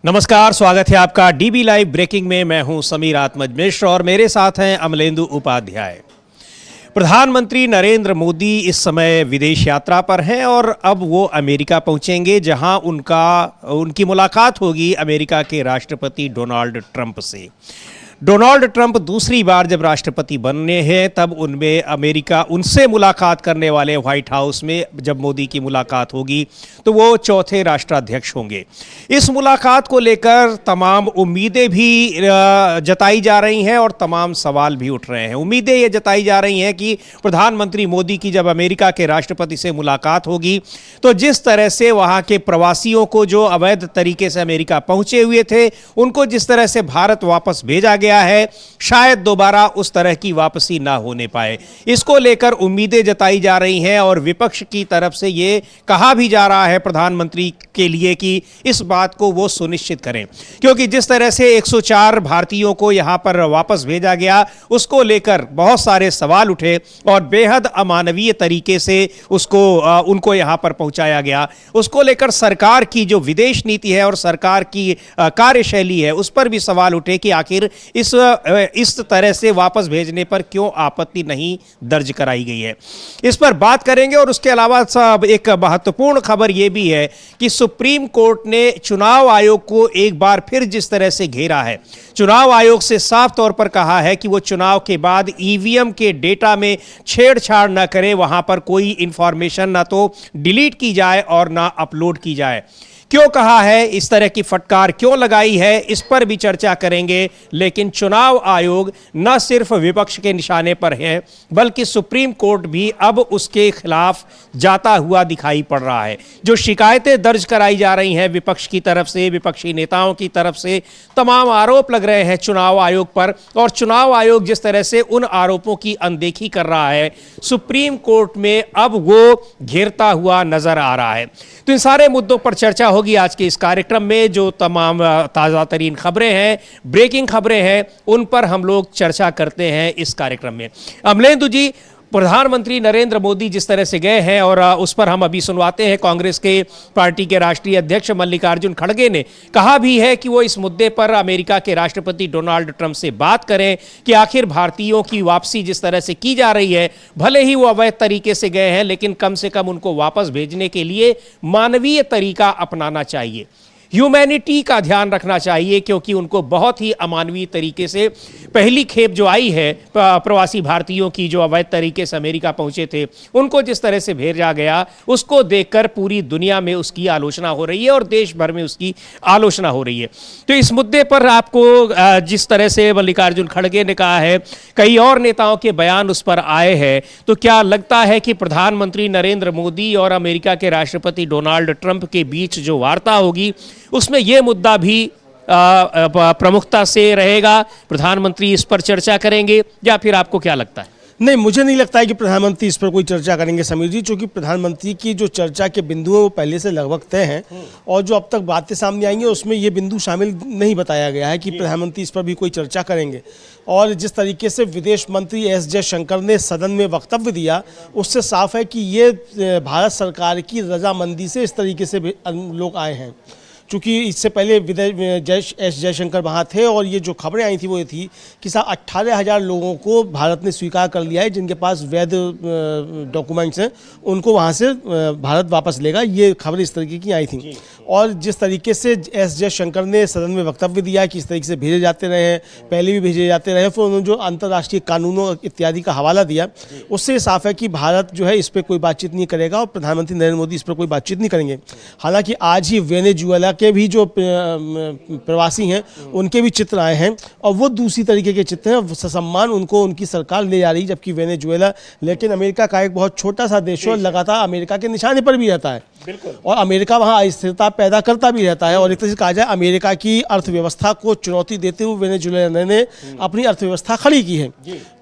नमस्कार, स्वागत है आपका डीबी लाइव ब्रेकिंग में। मैं हूं समीर आत्मज मिश्र और मेरे साथ हैं अमलेंदु उपाध्याय। प्रधानमंत्री नरेंद्र मोदी इस समय विदेश यात्रा पर हैं और अब वो अमेरिका पहुंचेंगे, जहां उनकी मुलाकात होगी अमेरिका के राष्ट्रपति डोनाल्ड ट्रंप से। डोनाल्ड ट्रंप दूसरी बार जब राष्ट्रपति बनने हैं तब अमेरिका उनसे मुलाकात करने वाले व्हाइट हाउस में जब मोदी की मुलाकात होगी तो वो चौथे राष्ट्राध्यक्ष होंगे। इस मुलाकात को लेकर तमाम उम्मीदें भी जताई जा रही हैं और तमाम सवाल भी उठ रहे हैं। उम्मीदें ये जताई जा रही हैं कि प्रधानमंत्री मोदी की जब अमेरिका के राष्ट्रपति से मुलाकात होगी तो जिस तरह से वहाँ के प्रवासियों को जो अवैध तरीके से अमेरिका पहुँचे हुए थे उनको जिस तरह से भारत वापस भेजा गया है, शायद दोबारा उस तरह की वापसी ना होने पाए। इसको लेकर उम्मीदें जताई जा रही हैं और विपक्ष की तरफ से ये कहा भी जा रहा है प्रधानमंत्री के लिए कि इस बात को वो सुनिश्चित करें, क्योंकि जिस तरह से 104 भारतीयों को यहां पर वापस भेजा गया उसको लेकर बहुत सारे सवाल उठे और बेहद अमानवीय तरीके से उनको यहां पर पहुंचाया गया। उसको लेकर सरकार की जो विदेश नीति है और सरकार की कार्यशैली है उस पर भी सवाल उठे कि आखिर इस तरह से वापस भेजने पर क्यों आपत्ति नहीं दर्ज कराई गई है। इस पर बात करेंगे और उसके अलावा एक महत्वपूर्ण खबर यह भी है कि सुप्रीम कोर्ट ने चुनाव आयोग को एक बार फिर जिस तरह से घेरा है, चुनाव आयोग से साफ तौर पर कहा है कि वो चुनाव के बाद ईवीएम के डेटा में छेड़छाड़ न करे, वहां पर कोई इंफॉर्मेशन ना तो डिलीट की जाए और ना अपलोड की जाए। क्यों कहा है, इस तरह की फटकार क्यों लगाई है, इस पर भी चर्चा करेंगे। लेकिन चुनाव आयोग न सिर्फ विपक्ष के निशाने पर है बल्कि सुप्रीम कोर्ट भी अब उसके खिलाफ जाता हुआ दिखाई पड़ रहा है। जो शिकायतें दर्ज कराई जा रही हैं विपक्ष की तरफ से, विपक्षी नेताओं की तरफ से तमाम आरोप लग रहे हैं चुनाव आयोग पर, और चुनाव आयोग जिस तरह से उन आरोपों की अनदेखी कर रहा है सुप्रीम कोर्ट में अब वो घेरता हुआ नजर आ रहा है। तो इन सारे मुद्दों पर चर्चा होगी आज के इस कार्यक्रम में। जो तमाम ताज़ा तरीन खबरें हैं, ब्रेकिंग खबरें हैं, उन पर हम लोग चर्चा करते हैं इस कार्यक्रम में। अमलेंदु जी, प्रधानमंत्री नरेंद्र मोदी जिस तरह से गए हैं और उस पर हम अभी सुनवाते हैं, कांग्रेस के पार्टी के राष्ट्रीय अध्यक्ष मल्लिकार्जुन खड़गे ने कहा भी है कि वो इस मुद्दे पर अमेरिका के राष्ट्रपति डोनाल्ड ट्रंप से बात करें कि आखिर भारतीयों की वापसी जिस तरह से की जा रही है, भले ही वो अवैध तरीके से गए हैं लेकिन कम से कम उनको वापस भेजने के लिए मानवीय तरीका अपनाना चाहिए, ह्यूमैनिटी का ध्यान रखना चाहिए, क्योंकि उनको बहुत ही अमानवीय तरीके से पहली खेप जो आई है प्रवासी भारतीयों की जो अवैध तरीके से अमेरिका पहुंचे थे उनको जिस तरह से भेजा गया उसको देखकर पूरी दुनिया में उसकी आलोचना हो रही है और देश भर में उसकी आलोचना हो रही है। तो इस मुद्दे पर आपको जिस तरह से मल्लिकार्जुन खड़गे ने कहा है, कई और नेताओं के बयान उस पर आए हैं, तो क्या लगता है कि प्रधानमंत्री नरेंद्र मोदी और अमेरिका के राष्ट्रपति डोनाल्ड ट्रंप के बीच जो वार्ता होगी उसमें यह मुद्दा भी प्रमुखता से रहेगा? प्रधानमंत्री इस पर चर्चा करेंगे या फिर आपको क्या लगता है? नहीं, मुझे नहीं लगता है कि प्रधानमंत्री इस पर कोई चर्चा करेंगे समीर जी, क्योंकि प्रधानमंत्री की जो चर्चा के बिंदु हैं वो पहले से लगभग तय हैं और जो अब तक बातें सामने आई हैं उसमें ये बिंदु शामिल नहीं बताया गया है कि प्रधानमंत्री इस पर भी कोई चर्चा करेंगे। और जिस तरीके से विदेश मंत्री एस जयशंकर ने सदन में वक्तव्य दिया उससे साफ है कि ये भारत सरकार की रजामंदी से इस तरीके से लोग आए हैं, क्योंकि इससे पहले एस जयशंकर वहाँ थे और ये जो खबरें आई थी वो ये थी कि 18,000 लोगों को भारत ने स्वीकार कर लिया है जिनके पास वैध डॉक्यूमेंट्स हैं, उनको वहाँ से भारत वापस लेगा। ये खबरें इस तरीके की आई थी। और जिस तरीके से एस जयशंकर ने सदन में वक्तव्य दिया कि इस तरीके से भेजे जाते रहे हैं, पहले भी भेजे जाते रहे, फिर उन्होंने जो अंतर्राष्ट्रीय कानूनों इत्यादि का हवाला दिया उससे साफ है कि भारत जो है इस पर कोई बातचीत नहीं करेगा और प्रधानमंत्री नरेंद्र मोदी इस पर कोई बातचीत नहीं करेंगे। हालांकि आज ही वेनेजुएला के भी जो प्रवासी हैं उनके भी चित्र आए हैं और वो दूसरी तरीके के चित्र हैं, ससम्मान उनको उनकी सरकार ले जा रही, जबकि वेनेजुएला लेकिन अमेरिका का एक बहुत छोटा सा देश है और लगातार अमेरिका के निशाने पर भी रहता है और अमेरिका वहाँ अस्थिरता पैदा करता भी रहता है। और एक तरह से कहा जाए अमेरिका की अर्थव्यवस्था को चुनौती देते हुए वेनेजुएला ने अपनी अर्थव्यवस्था खड़ी की है।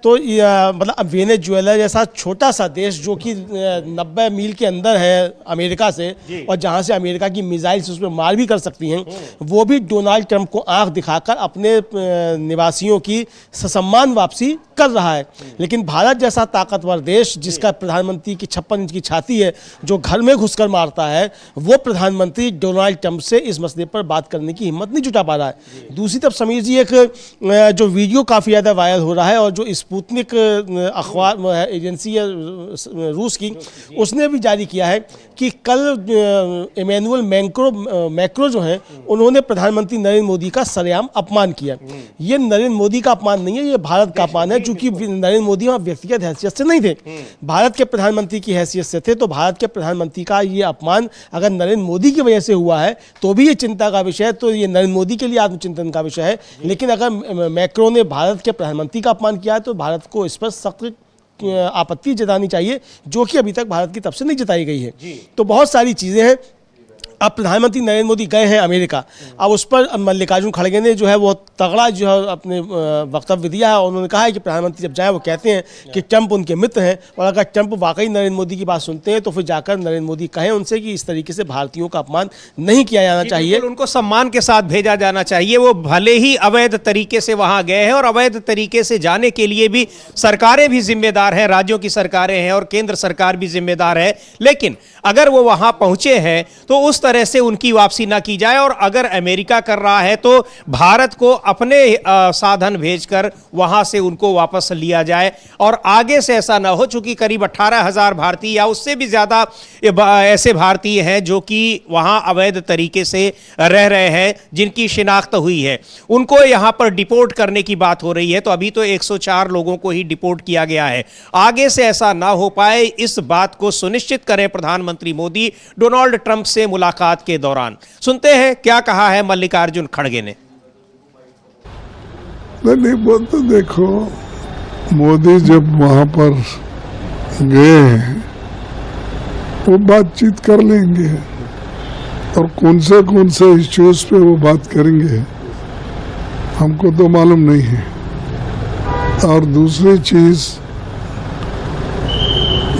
तो मतलब वेनेजुएला जैसा छोटा सा देश जो कि 90 मील के अंदर है अमेरिका से और जहाँ से अमेरिका की मिसाइल से उस पर मार भी कर सकती हैं, वो भी डोनाल्ड ट्रंप को आंख दिखाकर अपने निवासियों की ससम्मान वापसी कर रहा है। लेकिन भारत जैसा ताकतवर देश जिसका प्रधानमंत्री की 56 इंच की छाती है, जो घर में घुसकर मार वार्ता है वो प्रधानमंत्री डोनाल्ड ट्रंप से इस मसले पर बात करने की हिम्मत नहीं जुटा पा रहा है। दूसरी तरफ समीर जी, एक जो वीडियो काफ़ी ज़्यादा वायरल हो रहा है और जो स्पुतनिक अखबार एजेंसी है रूस की, उसने भी जारी किया है कि कल इमैनुअल मैक्रो जो हैं उन्होंने प्रधानमंत्री नरेंद्र मोदी का सरेआम अपमान किया। ये नरेंद्र मोदी का अपमान नहीं है, ये भारत का अपमान है, चूंकि नरेंद्र मोदी वहाँ व्यक्तिगत हैसियत से नहीं थे, भारत के प्रधानमंत्री की हैसियत से थे। तो भारत के प्रधानमंत्री का ये अपमान अगर नरेंद्र मोदी की वजह से हुआ है तो भी ये चिंता का विषय है, तो ये नरेंद्र मोदी के लिए आत्मचिंतन का विषय है। लेकिन अगर मैक्रो ने भारत के प्रधानमंत्री का अपमान किया है तो भारत को इस पर सख्त आपत्ति जतानी चाहिए, जो कि अभी तक भारत की तरफ से नहीं जताई गई है। तो बहुत सारी चीज़ें हैं। अब प्रधानमंत्री नरेंद्र मोदी गए हैं अमेरिका, अब उस पर मल्लिकार्जुन खड़गे ने जो है वो तगड़ा जो है अपने वक्तव्य दिया है। उन्होंने कहा है कि प्रधानमंत्री जब जाए वो कहते हैं कि ट्रंप उनके मित्र हैं, और अगर ट्रंप वाकई नरेंद्र मोदी की बात सुनते हैं तो फिर जाकर नरेंद्र मोदी कहें उनसे कि इस तरीके से भारतीयों का अपमान नहीं किया जाना चाहिए, उनको सम्मान के साथ भेजा जाना चाहिए। वो भले ही अवैध तरीके से वहां गए हैं, और अवैध तरीके से जाने के लिए भी सरकारें भी जिम्मेदार हैं, राज्यों की सरकारें हैं और केंद्र सरकार भी जिम्मेदार है। लेकिन अगर वो वहां पहुंचे हैं तो उस तरह से उनकी वापसी ना की जाए, और अगर अमेरिका कर रहा है तो भारत को अपने साधन भेजकर वहां से उनको वापस लिया जाए, और आगे से ऐसा ना हो। चूंकि करीब 18,000 भारतीय या उससे भी ज्यादा ऐसे भारतीय हैं जो कि वहां अवैध तरीके से रह रहे हैं, जिनकी शिनाख्त हुई है, उनको यहां पर डिपोर्ट करने की बात हो रही है। तो अभी तो 104 लोगों को ही डिपोर्ट किया गया है। आगे से ऐसा ना हो पाए, इस बात को सुनिश्चित करें प्रधानमंत्री मोदी डोनाल्ड ट्रंप से मुलाकात के दौरान। सुनते हैं क्या कहा है मल्लिकार्जुन खड़गे ने। नहीं वो तो देखो, मोदी जब वहां पर गए हैं वो बातचीत कर लेंगे, और कौन से इश्यूज पे वो बात करेंगे हमको तो मालूम नहीं है। और दूसरी चीज,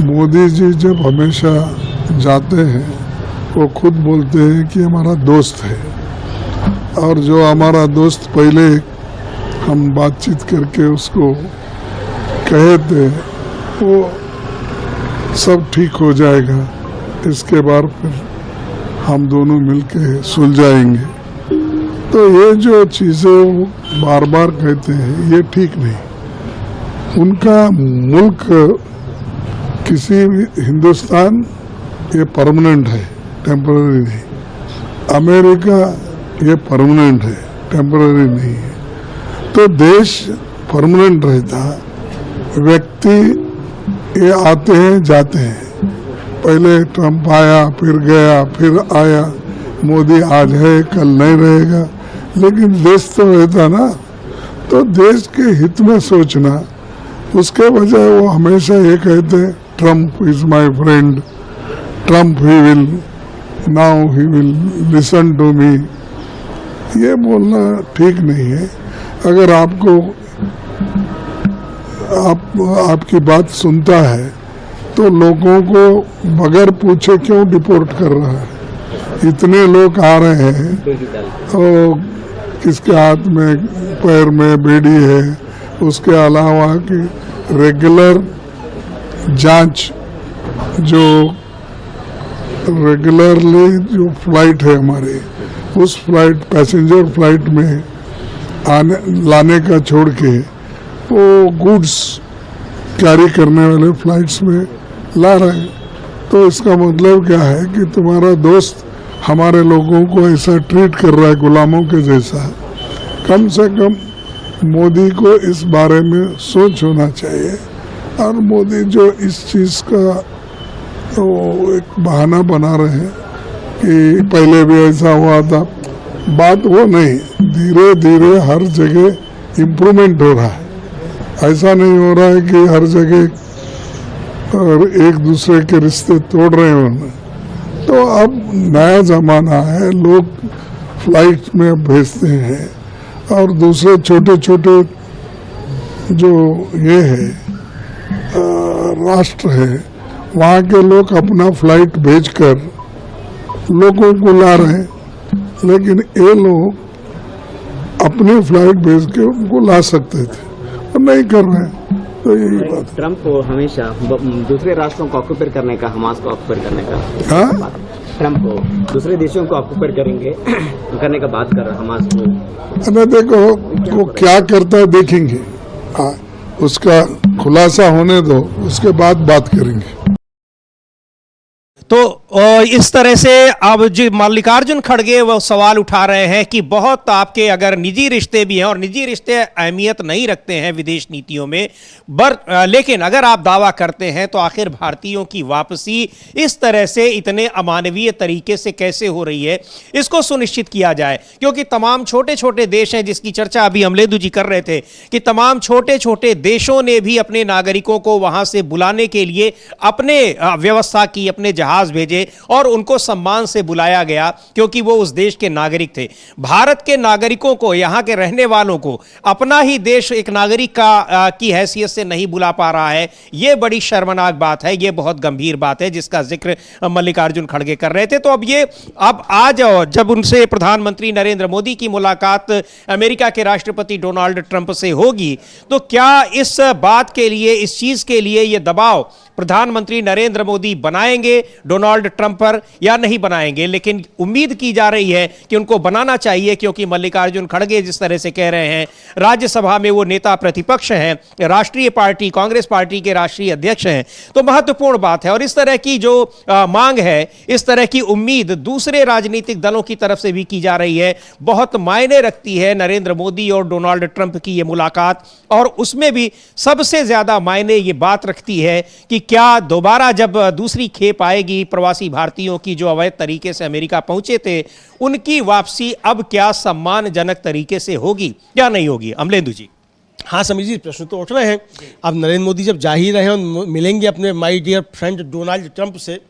मोदी जी जब हमेशा जाते हैं वो खुद बोलते हैं कि हमारा दोस्त है, और जो हमारा दोस्त पहले हम बातचीत करके उसको कहे थे वो सब ठीक हो जाएगा, इसके बाद फिर हम दोनों मिलके सुलझाएंगे। तो ये जो चीज़ें बार बार कहते हैं ये ठीक नहीं। उनका मुल्क किसी भी, हिंदुस्तान ये परमानेंट है, टेम्पररी नहीं। अमेरिका ये परमानेंट है, टेम्पररी नहीं है। तो देश परमानेंट रहता, व्यक्ति ये आते हैं जाते हैं। पहले ट्रंप आया, फिर गया, फिर आया। मोदी आज है कल नहीं रहेगा, लेकिन देश तो रहता ना। तो देश के हित में सोचना, उसके बजाय वो हमेशा ये कहते Trump is my friend, Trump he will now he will listen to me. ये बोलना ठीक नहीं है। अगर आपकी बात सुनता है तो लोगों को बगैर पूछे क्यों डिपोर्ट कर रहा है? इतने लोग आ रहे हैं और किसके हाथ में पैर में बेड़ी है, उसके अलावा कि रेगुलर जांच, जो रेगुलरली जो फ्लाइट है हमारी, उस फ्लाइट पैसेंजर फ्लाइट में लाने का छोड़ के वो गुड्स कैरी करने वाले फ्लाइट्स में ला रहे हैं। तो इसका मतलब क्या है कि तुम्हारा दोस्त हमारे लोगों को ऐसा ट्रीट कर रहा है गुलामों के जैसा। कम से कम मोदी को इस बारे में सोच होना चाहिए। और मोदी जो इस चीज़ का तो एक बहाना बना रहे हैं कि पहले भी ऐसा हुआ था, बात वो नहीं। धीरे धीरे हर जगह इम्प्रूवमेंट हो रहा है। ऐसा नहीं हो रहा है कि हर जगह और एक दूसरे के रिश्ते तोड़ रहे हैं। तो अब नया ज़माना है, लोग फ्लाइट में भेजते हैं, और दूसरे छोटे छोटे जो ये है राष्ट्र है, वहाँ के लोग अपना फ्लाइट भेजकर लोगों को ला रहे हैं। लेकिन ये लोग अपने फ्लाइट भेज के उनको ला सकते थे और नहीं कर रहे हैं। तो यही बात है। ट्रंप को हमेशा दूसरे राष्ट्रों को ऑक्यूपाई करने का, हमास को ऑक्यूपाई करने का ट्रंप दूसरे देशों को ऑक्यूपाई करेंगे करने का बात कर रहा है हमास को। अरे देखो वो क्या करता है देखेंगे, उसका खुलासा होने दो, उसके बाद बात करेंगे। तो इस तरह से अब जो मल्लिकार्जुन खड़गे वो सवाल उठा रहे हैं कि बहुत आपके अगर निजी रिश्ते भी हैं और निजी रिश्ते अहमियत नहीं रखते हैं विदेश नीतियों में, लेकिन अगर आप दावा करते हैं तो आखिर भारतीयों की वापसी इस तरह से इतने अमानवीय तरीके से कैसे हो रही है, इसको सुनिश्चित किया जाए। क्योंकि तमाम छोटे छोटे देश हैं, जिसकी चर्चा अभी अमलेंदु जी कर रहे थे कि तमाम छोटे छोटे देशों ने भी अपने नागरिकों को वहां से बुलाने के लिए अपने व्यवस्था की, अपने जहाज भेजे और उनको सम्मान से बुलाया गया क्योंकि वो उस देश के नागरिक थे। भारत के नागरिकों को, यहां के रहने वालों को अपना ही देश एक नागरिक की हैसियत से नहीं बुला पा रहा है, यह बड़ी शर्मनाक बात है, यह बहुत गंभीर बात है जिसका जिक्र मल्लिकार्जुन खड़गे कर रहे थे। तो अब आज जब उनसे प्रधानमंत्री नरेंद्र मोदी की मुलाकात अमेरिका के राष्ट्रपति डोनाल्ड ट्रंप से होगी, तो क्या इस बात के लिए, इस चीज के लिए यह दबाव प्रधानमंत्री नरेंद्र मोदी बनाएंगे डोनाल्ड ट्रंप पर या नहीं बनाएंगे? लेकिन उम्मीद की जा रही है कि उनको बनाना चाहिए, क्योंकि मल्लिकार्जुन खड़गे जिस तरह से कह रहे हैं, राज्यसभा में वो नेता प्रतिपक्ष हैं, राष्ट्रीय पार्टी कांग्रेस पार्टी के राष्ट्रीय अध्यक्ष हैं, तो महत्वपूर्ण बात है। और इस तरह की जो मांग है, इस तरह की उम्मीद दूसरे राजनीतिक दलों की तरफ से भी की जा रही है, बहुत मायने रखती है नरेंद्र मोदी और डोनाल्ड ट्रंप की ये मुलाकात। और उसमें भी सबसे ज्यादा मायने ये बात रखती है कि क्या दोबारा जब दूसरी खेप आएगी प्रवासी भारतीयों की जो अवैध तरीके से अमेरिका पहुंचे थे, उनकी वापसी अब क्या सम्मानजनक तरीके से होगी या नहीं होगी? अमलेंदु जी। हाँ समीर जी, प्रश्न तो उठ रहे हैं। अब नरेंद्र मोदी जब जा ही रहे हैं और मिलेंगे अपने my dear friend Donald Trump से,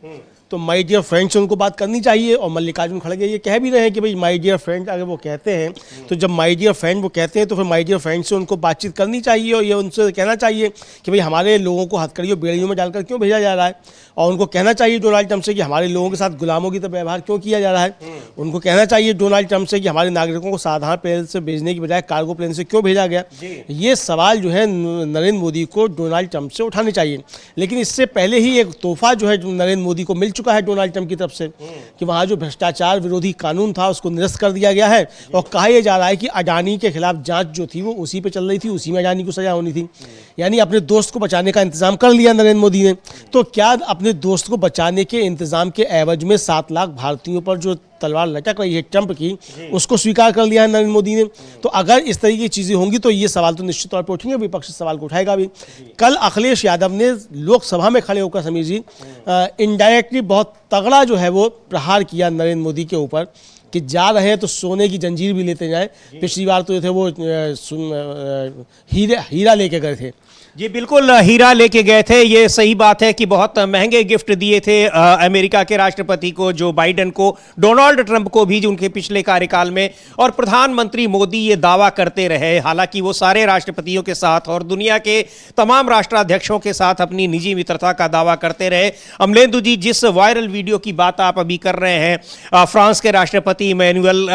तो माय डियर फ्रेंड से उनको बात करनी चाहिए। और मल्लिकार्जुन खड़गे ये कह भी रहे हैं कि भाई माय डियर फ्रेंड अगर वो कहते हैं, तो जब माय डियर फ्रेंड वो कहते हैं तो फिर माय डियर फ्रेंड से उनको बातचीत करनी चाहिए और ये उनसे कहना चाहिए कि भाई हमारे लोगों को हथकड़ियों बेड़ियों में डालकर क्यों भेजा जा रहा है। और उनको कहना चाहिए डोनाल्ड ट्रंप से कि हमारे लोगों के साथ गुलामों की तरह व्यवहार क्यों किया जा रहा है। उनको कहना चाहिए डोनाल्ड ट्रंप से कि हमारे नागरिकों को साधारण प्लेन से भेजने की बजाय कार्गो प्लेन से क्यों भेजा गया। ये सवाल जो है नरेंद्र मोदी को डोनाल्ड ट्रंप से उठाने चाहिए। लेकिन इससे पहले ही एक तोहफा जो है नरेंद्र मोदी को मिल चुका है डोनाल्ड ट्रंप की तरफ से कि वहाँ जो भ्रष्टाचार विरोधी कानून था उसको निरस्त कर दिया गया है। और कहा यह जा रहा है कि अडानी के खिलाफ जांच जो थी वो उसी पे चल रही थी, उसी में अडानी को सजा होनी थी। यानी अपने दोस्त को बचाने का इंतजाम कर लिया नरेंद्र मोदी ने। तो क्या अपने दोस्त को बचाने के इंतजाम के एवज में 7 लाख भारतीयों पर जो तलवार लटक रही है ट्रंप की, उसको स्वीकार कर लिया है नरेंद्र मोदी ने? तो अगर इस तरीके की चीज़ें होंगी तो ये सवाल तो निश्चित तौर पर उठेंगे, विपक्ष इस सवाल को उठाएगा भी। कल अखिलेश यादव ने लोकसभा में खड़े होकर समीर जी इनडायरेक्टली बहुत तगड़ा जो है वो प्रहार किया नरेंद्र मोदी के ऊपर कि जा रहे हैं तो सोने की जंजीर भी लेते जाएं। पिछली बार तो थे वो हीरा लेके गए थे। जी बिल्कुल, हीरा लेके गए थे। ये सही बात है कि बहुत महंगे गिफ्ट दिए थे अमेरिका के राष्ट्रपति को, जो बाइडेन को, डोनाल्ड ट्रंप को भी, जो उनके पिछले कार्यकाल में। और प्रधानमंत्री मोदी ये दावा करते रहे, हालांकि वो सारे राष्ट्रपतियों के साथ और दुनिया के तमाम राष्ट्राध्यक्षों के साथ अपनी निजी मित्रता का दावा करते रहे। अमलेंदु जी, जिस वायरल वीडियो की बात आप अभी कर रहे हैं, फ्रांस के राष्ट्रपति इमैनुअल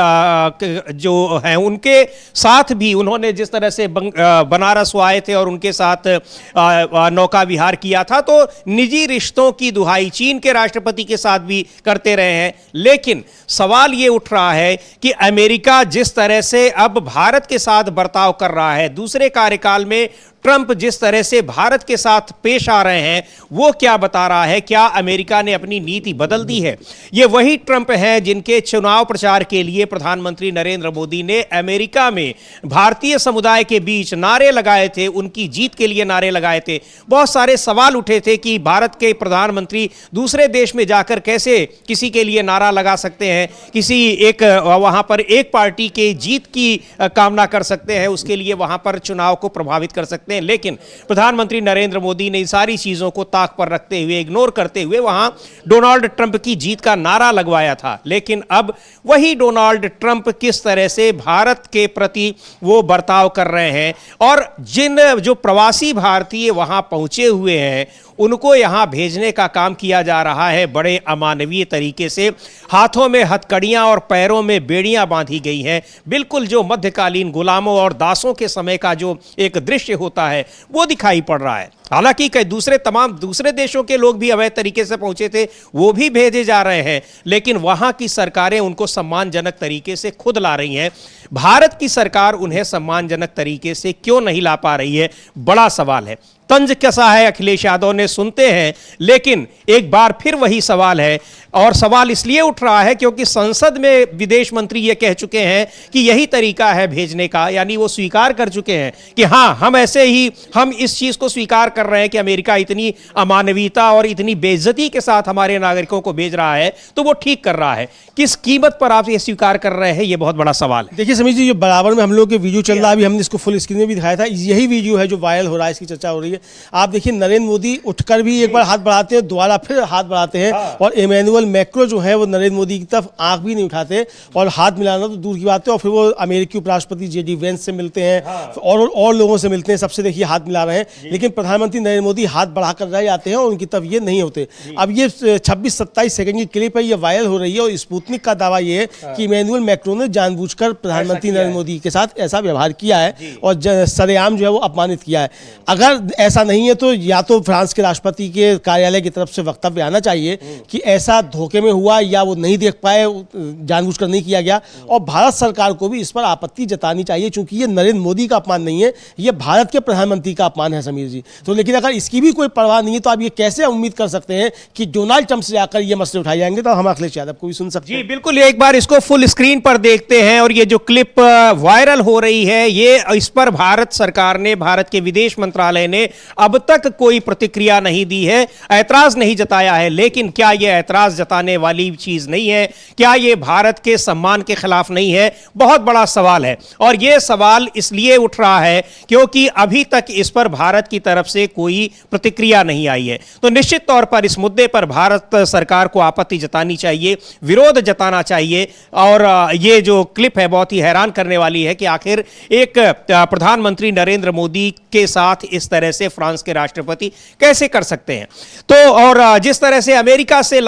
जो हैं, उनके साथ भी उन्होंने जिस तरह से बनारस वो आए थे और उनके साथ नौका विहार किया था, तो निजी रिश्तों की दुहाई चीन के राष्ट्रपति के साथ भी करते रहे हैं। लेकिन सवाल यह उठ रहा है कि अमेरिका जिस तरह से अब भारत के साथ बर्ताव कर रहा है, दूसरे कार्यकाल में ट्रंप जिस तरह से भारत के साथ पेश आ रहे हैं, वो क्या बता रहा है? क्या अमेरिका ने अपनी नीति बदल दी है? ये वही ट्रंप हैं जिनके चुनाव प्रचार के लिए प्रधानमंत्री नरेंद्र मोदी ने अमेरिका में भारतीय समुदाय के बीच नारे लगाए थे, उनकी जीत के लिए नारे लगाए थे। बहुत सारे सवाल उठे थे कि भारत के प्रधानमंत्री दूसरे देश में जाकर कैसे किसी के लिए नारा लगा सकते हैं, किसी एक वहां पर एक पार्टी के जीत की कामना कर सकते हैं, उसके लिए वहां पर चुनाव को प्रभावित कर सकते हैं। लेकिन प्रधानमंत्री नरेंद्र मोदी ने इन सारी चीजों को ताक पर रखते हुए, इग्नोर करते हुए वहां डोनाल्ड ट्रंप की जीत का नारा लगवाया था। लेकिन अब वही डोनाल्ड ट्रंप किस तरह से भारत के प्रति वो बर्ताव कर रहे हैं, और जिन जो प्रवासी भारतीय वहां पहुंचे हुए हैं उनको यहाँ भेजने का काम किया जा रहा है बड़े अमानवीय तरीके से। हाथों में हथकड़ियां और पैरों में बेड़ियां बांधी गई हैं, बिल्कुल जो मध्यकालीन गुलामों और दासों के समय का जो एक दृश्य होता है वो दिखाई पड़ रहा है। हालांकि कई तमाम दूसरे देशों के लोग भी अवैध तरीके से पहुंचे थे, वो भी भेजे जा रहे हैं, लेकिन वहां की सरकारें उनको सम्मानजनक तरीके से खुद ला रही हैं। भारत की सरकार उन्हें सम्मानजनक तरीके से क्यों नहीं ला पा रही है, बड़ा सवाल है। तंज कसा है अखिलेश यादव ने, सुनते हैं, लेकिन एक बार फिर वही सवाल है। और सवाल इसलिए उठ रहा है क्योंकि संसद में विदेश मंत्री ये कह चुके हैं कि यही तरीका है भेजने का, यानी वो स्वीकार कर चुके हैं कि हां, हम इस चीज को स्वीकार कर रहे हैं कि अमेरिका इतनी अमानवीयता और इतनी बेइज्जती के साथ हमारे नागरिकों को भेज रहा है, तो वो ठीक कर रहा है। किस कीमत पर आप ये स्वीकार कर रहे हैं, ये बहुत बड़ा सवाल है। देखिए समीर जी, जो बराबर में हम लोग के वीडियो चल रहा है, अभी हमने इसको फुल स्क्रीन में भी दिखाया था, यही वीडियो है जो वायरल हो रहा है, इसकी चर्चा हो रही है। आप देखिए नरेंद्र मोदी उठकर भी एक बार हाथ बढ़ाते हैं, दोबारा फिर हाथ बढ़ाते हैं, और इमैनुअल मैक्रो जो है वो नरेंद्र मोदी की तरफ आंख भी नहीं उठाते और हाथ मिलाना तो दूर की बात है। और फिर वो अमेरिकी उपराष्ट्रपति JD Vance से मिलते हैं और लोगों से मिलते हैं, सबसे देखिए हाथ मिला रहे हैं, लेकिन प्रधानमंत्री नरेंद्र मोदी हाथ बढ़ाकर रह जाते हैं और उनकी तरफ ये नहीं होते। अब ये 26-27 सेकंड की क्लिप है, ये वायरल हो रही है, और स्पुतनिक का दावा ये है कि इमैनुअल मैक्रो ने जानबूझकर प्रधानमंत्री नरेंद्र मोदी के साथ ऐसा व्यवहार किया है और सरेआम जो है वो अपमानित किया है। अगर ऐसा नहीं है तो या तो फ्रांस के राष्ट्रपति के कार्यालय की तरफ से वक्तव्य आना चाहिए कि ऐसा धोखे में हुआ या वो नहीं देख पाए, जानबूझकर नहीं किया गया, और भारत सरकार को भी इस पर आपत्ति जतानी चाहिए, क्योंकि ये नरेंद्र मोदी का अपमान नहीं है, ये भारत के प्रधानमंत्री का अपमान है समीर जी। तो लेकिन अगर इसकी भी कोई परवाह नहीं है तो आप ये कैसे उम्मीद कर सकते हैं कि डोनाल्ड ट्रंप से जाकर ये मसले उठाए जाएंगे? तो हम अखिलेश यादव को भी सुन सकते हैं। जी बिल्कुल, एक बार इसको फुल स्क्रीन पर देखते हैं। और ये जो क्लिप वायरल हो रही है, ये इस पर भारत सरकार ने, भारत के विदेश मंत्रालय ने अब तक कोई प्रतिक्रिया नहीं दी है, ऐतराज नहीं जताया है। लेकिन क्या यह ऐतराज जताने वाली चीज नहीं है? क्या यह भारत के सम्मान के खिलाफ नहीं है? बहुत बड़ा सवाल है। और यह सवाल इसलिए उठ रहा है क्योंकि अभी तक इस पर भारत की तरफ से कोई प्रतिक्रिया नहीं आई है। तो निश्चित तौर पर इस मुद्दे पर भारत सरकार को आपत्ति जतानी चाहिए, विरोध जताना चाहिए। और यह जो क्लिप है बहुत ही हैरान करने वाली है कि आखिर एक प्रधानमंत्री नरेंद्र मोदी के साथ इस तरह से फ्रांस के राष्ट्रपति कैसे कर सकते हैं। तो और जिस तरह से अमेरिका से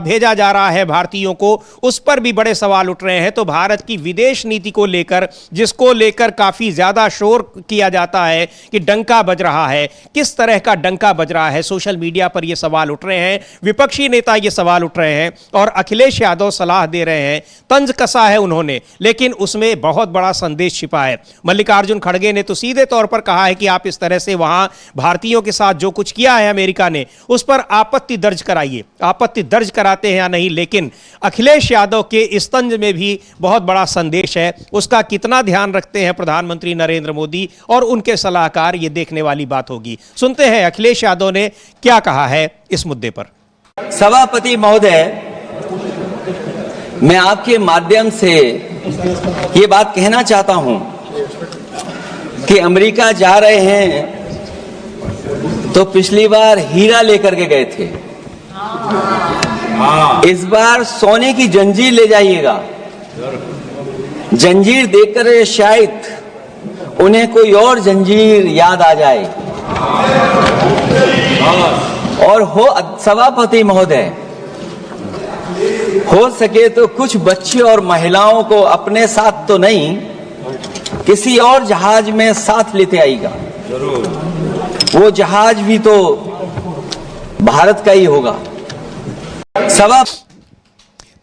भेजा जा रहा है भारतीयों को, उस पर भी बड़े सवाल उठ रहे हैं। तो भारत की विदेश नीति को लेकर, जिसको लेकर काफी ज्यादा शोर किया जाता है कि डंका बज रहा है, किस तरह का डंका बज रहा है, सोशल मीडिया पर यह सवाल उठ रहे हैं, विपक्षी नेता ये सवाल उठ रहे हैं, और अखिलेश यादव सलाह दे रहे हैं। तंज कसा है उन्होंने, लेकिन उसमें बहुत बड़ा संदेश छिपा है। मल्लिकार्जुन खड़गे ने तो सीधे तौर पर कहा है कि आप इस तरह से वहां भारतीयों के साथ जो कुछ किया है अमेरिका ने, उस पर आपत्ति दर्ज कराइए। आपत्ति दर्ज कराते हैं या नहीं, लेकिन अखिलेश यादव के इस तंज में भी बहुत बड़ा संदेश है। उसका कितना ध्यान रखते हैं प्रधानमंत्री नरेंद्र मोदी और उनके सलाहकार, ये देखने वाली बात होगी। सुनते हैं अखिलेश यादव ने क्या कहा है इस मुद्दे पर। सभापति महोदय, मैं आपके माध्यम से ये बात कहना चाहता हूं कि अमेरिका जा रहे हैं तो पिछली बार हीरा लेकर के गए थे, इस बार सोने की जंजीर ले जाइएगा। जंजीर देखकर शायद उन्हें कोई और जंजीर याद आ जाए। और हो सभापति महोदय, हो सके तो कुछ बच्चे और महिलाओं को अपने साथ तो नहीं, किसी और जहाज में साथ लेते आएगा। वो जहाज भी तो भारत का ही होगा। सभा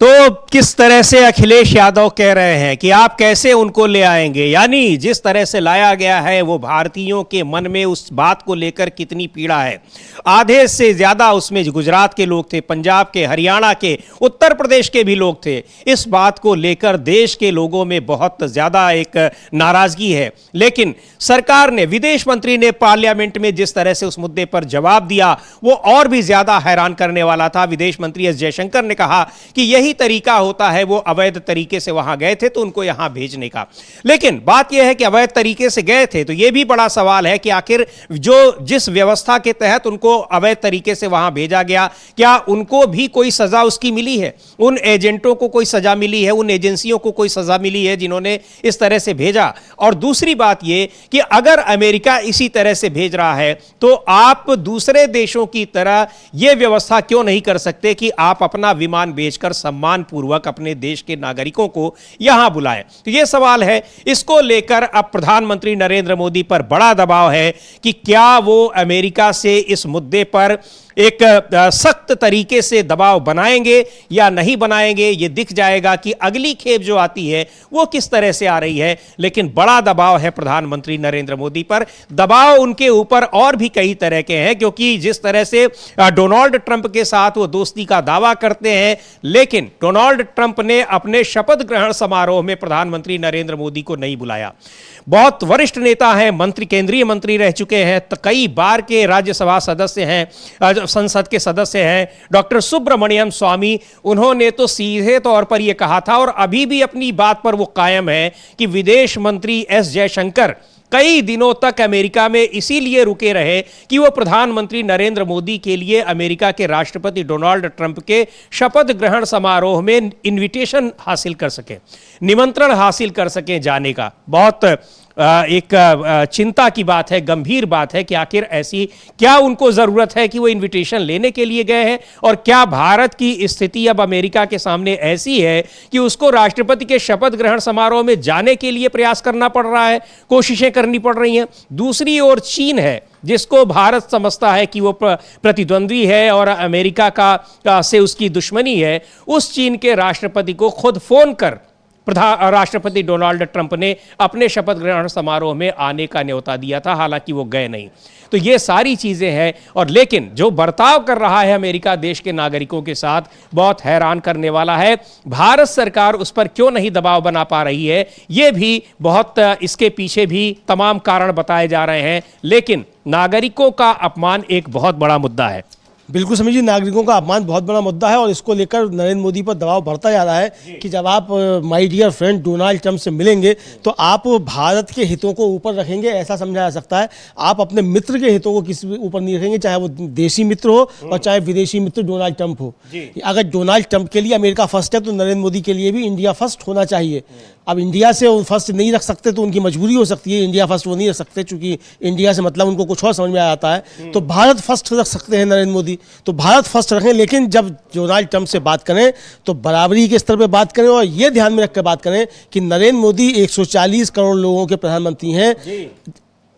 तो किस तरह से अखिलेश यादव कह रहे हैं कि आप कैसे उनको ले आएंगे, यानी जिस तरह से लाया गया है वो भारतीयों के मन में उस बात को लेकर कितनी पीड़ा है। आधे से ज्यादा उसमें गुजरात के लोग थे, पंजाब के, हरियाणा के, उत्तर प्रदेश के भी लोग थे। इस बात को लेकर देश के लोगों में बहुत ज्यादा एक नाराजगी है। लेकिन सरकार ने, विदेश मंत्री ने पार्लियामेंट में जिस तरह से उस मुद्दे पर जवाब दिया वो और भी ज्यादा हैरान करने वाला था। विदेश मंत्री एस जयशंकर ने कहा कि यही यही तरीका होता है वो अवैध तरीके से वहां गए थे तो उनको यहां भेजने का। लेकिन बात यह है कि अवैध तरीके से गए थे तो यह भी बड़ा सवाल है कि आखिर जो जिस व्यवस्था के तहत उनको अवैध तरीके से वहां भेजा गया, क्या उनको भी कोई सजा उसकी मिली है? उन एजेंटों को कोई सजा मिली है? उन एजेंसियों को कोई सजा मिली है जिन्होंने इस तरह से भेजा? और दूसरी बात यह कि अगर अमेरिका इसी तरह से भेज रहा है तो आप दूसरे देशों की तरह यह व्यवस्था क्यों नहीं कर सकते कि आप अपना विमान भेजकर सम्मान पूर्वक अपने देश के नागरिकों को यहां बुलाएं? तो यह सवाल है। इसको लेकर अब प्रधानमंत्री नरेंद्र मोदी पर बड़ा दबाव है कि क्या वो अमेरिका से इस मुद्दे पर एक सख्त तरीके से दबाव बनाएंगे या नहीं बनाएंगे। यह दिख जाएगा कि अगली खेप जो आती है वो किस तरह से आ रही है। लेकिन बड़ा दबाव है प्रधानमंत्री नरेंद्र मोदी पर। दबाव उनके ऊपर और भी कई तरह के हैं, क्योंकि जिस तरह से डोनाल्ड ट्रंप के साथ वो दोस्ती का दावा करते हैं, लेकिन डोनाल्ड ट्रंप ने अपने शपथ ग्रहण समारोह में प्रधानमंत्री नरेंद्र मोदी को नहीं बुलाया। बहुत वरिष्ठ नेता हैं, मंत्री, केंद्रीय मंत्री रह चुके हैं, कई बार के राज्यसभा सदस्य हैं, संसद के सदस्य हैं, डॉक्टर सुब्रमण्यम स्वामी, उन्होंने तो सीधे तौर पर यह कहा था और अभी भी अपनी बात पर वो कायम है कि विदेश मंत्री एस जयशंकर कई दिनों तक अमेरिका में इसीलिए रुके रहे कि वो प्रधानमंत्री नरेंद्र मोदी के लिए अमेरिका के राष्ट्रपति डोनाल्ड ट्रंप के शपथ ग्रहण समारोह में इनविटेशन हासिल कर सके, निमंत्रण हासिल कर सके जाने का। बहुत एक चिंता की बात है, गंभीर बात है कि आखिर ऐसी क्या उनको जरूरत है कि वो इनविटेशन लेने के लिए गए हैं, और क्या भारत की स्थिति अब अमेरिका के सामने ऐसी है कि उसको राष्ट्रपति के शपथ ग्रहण समारोह में जाने के लिए प्रयास करना पड़ रहा है, कोशिशें करनी पड़ रही हैं। दूसरी ओर चीन है, जिसको भारत समझता है कि वो प्रतिद्वंद्वी है और अमेरिका का से उसकी दुश्मनी है। उस चीन के राष्ट्रपति को खुद फोन कर राष्ट्रपति डोनाल्ड ट्रंप ने अपने शपथ ग्रहण समारोह में आने का न्योता दिया था, हालांकि वो गए नहीं। तो ये सारी चीजें हैं। और लेकिन जो बर्ताव कर रहा है अमेरिका देश के नागरिकों के साथ, बहुत हैरान करने वाला है। भारत सरकार उस पर क्यों नहीं दबाव बना पा रही है, ये भी बहुत, इसके पीछे भी तमाम कारण बताए जा रहे हैं। लेकिन नागरिकों का अपमान एक बहुत बड़ा मुद्दा है। बिल्कुल समीर जी, नागरिकों का अपमान बहुत बड़ा मुद्दा है और इसको लेकर नरेंद्र मोदी पर दबाव बढ़ता जा रहा है कि जब आप my dear friend Donald Trump से मिलेंगे तो आप भारत के हितों को ऊपर रखेंगे, ऐसा समझा जा सकता है। आप अपने मित्र के हितों को किसी ऊपर नहीं रखेंगे, चाहे वो देशी मित्र हो और चाहे विदेशी मित्र डोनाल्ड ट्रंप हो। अगर डोनाल्ड ट्रंप के लिए अमेरिका फर्स्ट है तो नरेंद्र मोदी के लिए भी इंडिया फर्स्ट होना चाहिए। अब इंडिया से वो फर्स्ट नहीं रख सकते तो उनकी मजबूरी हो सकती है, इंडिया फर्स्ट वो नहीं रख सकते क्योंकि इंडिया से मतलब उनको कुछ और समझ में आ जाता है। तो भारत फर्स्ट रख सकते हैं नरेंद्र मोदी, तो भारत फर्स्ट रखें। लेकिन जब डोनाल्ड ट्रंप से बात करें तो बराबरी के स्तर पर बात करें और ये ध्यान में रखकर बात करें कि नरेंद्र मोदी 140 करोड़ लोगों के प्रधानमंत्री हैं,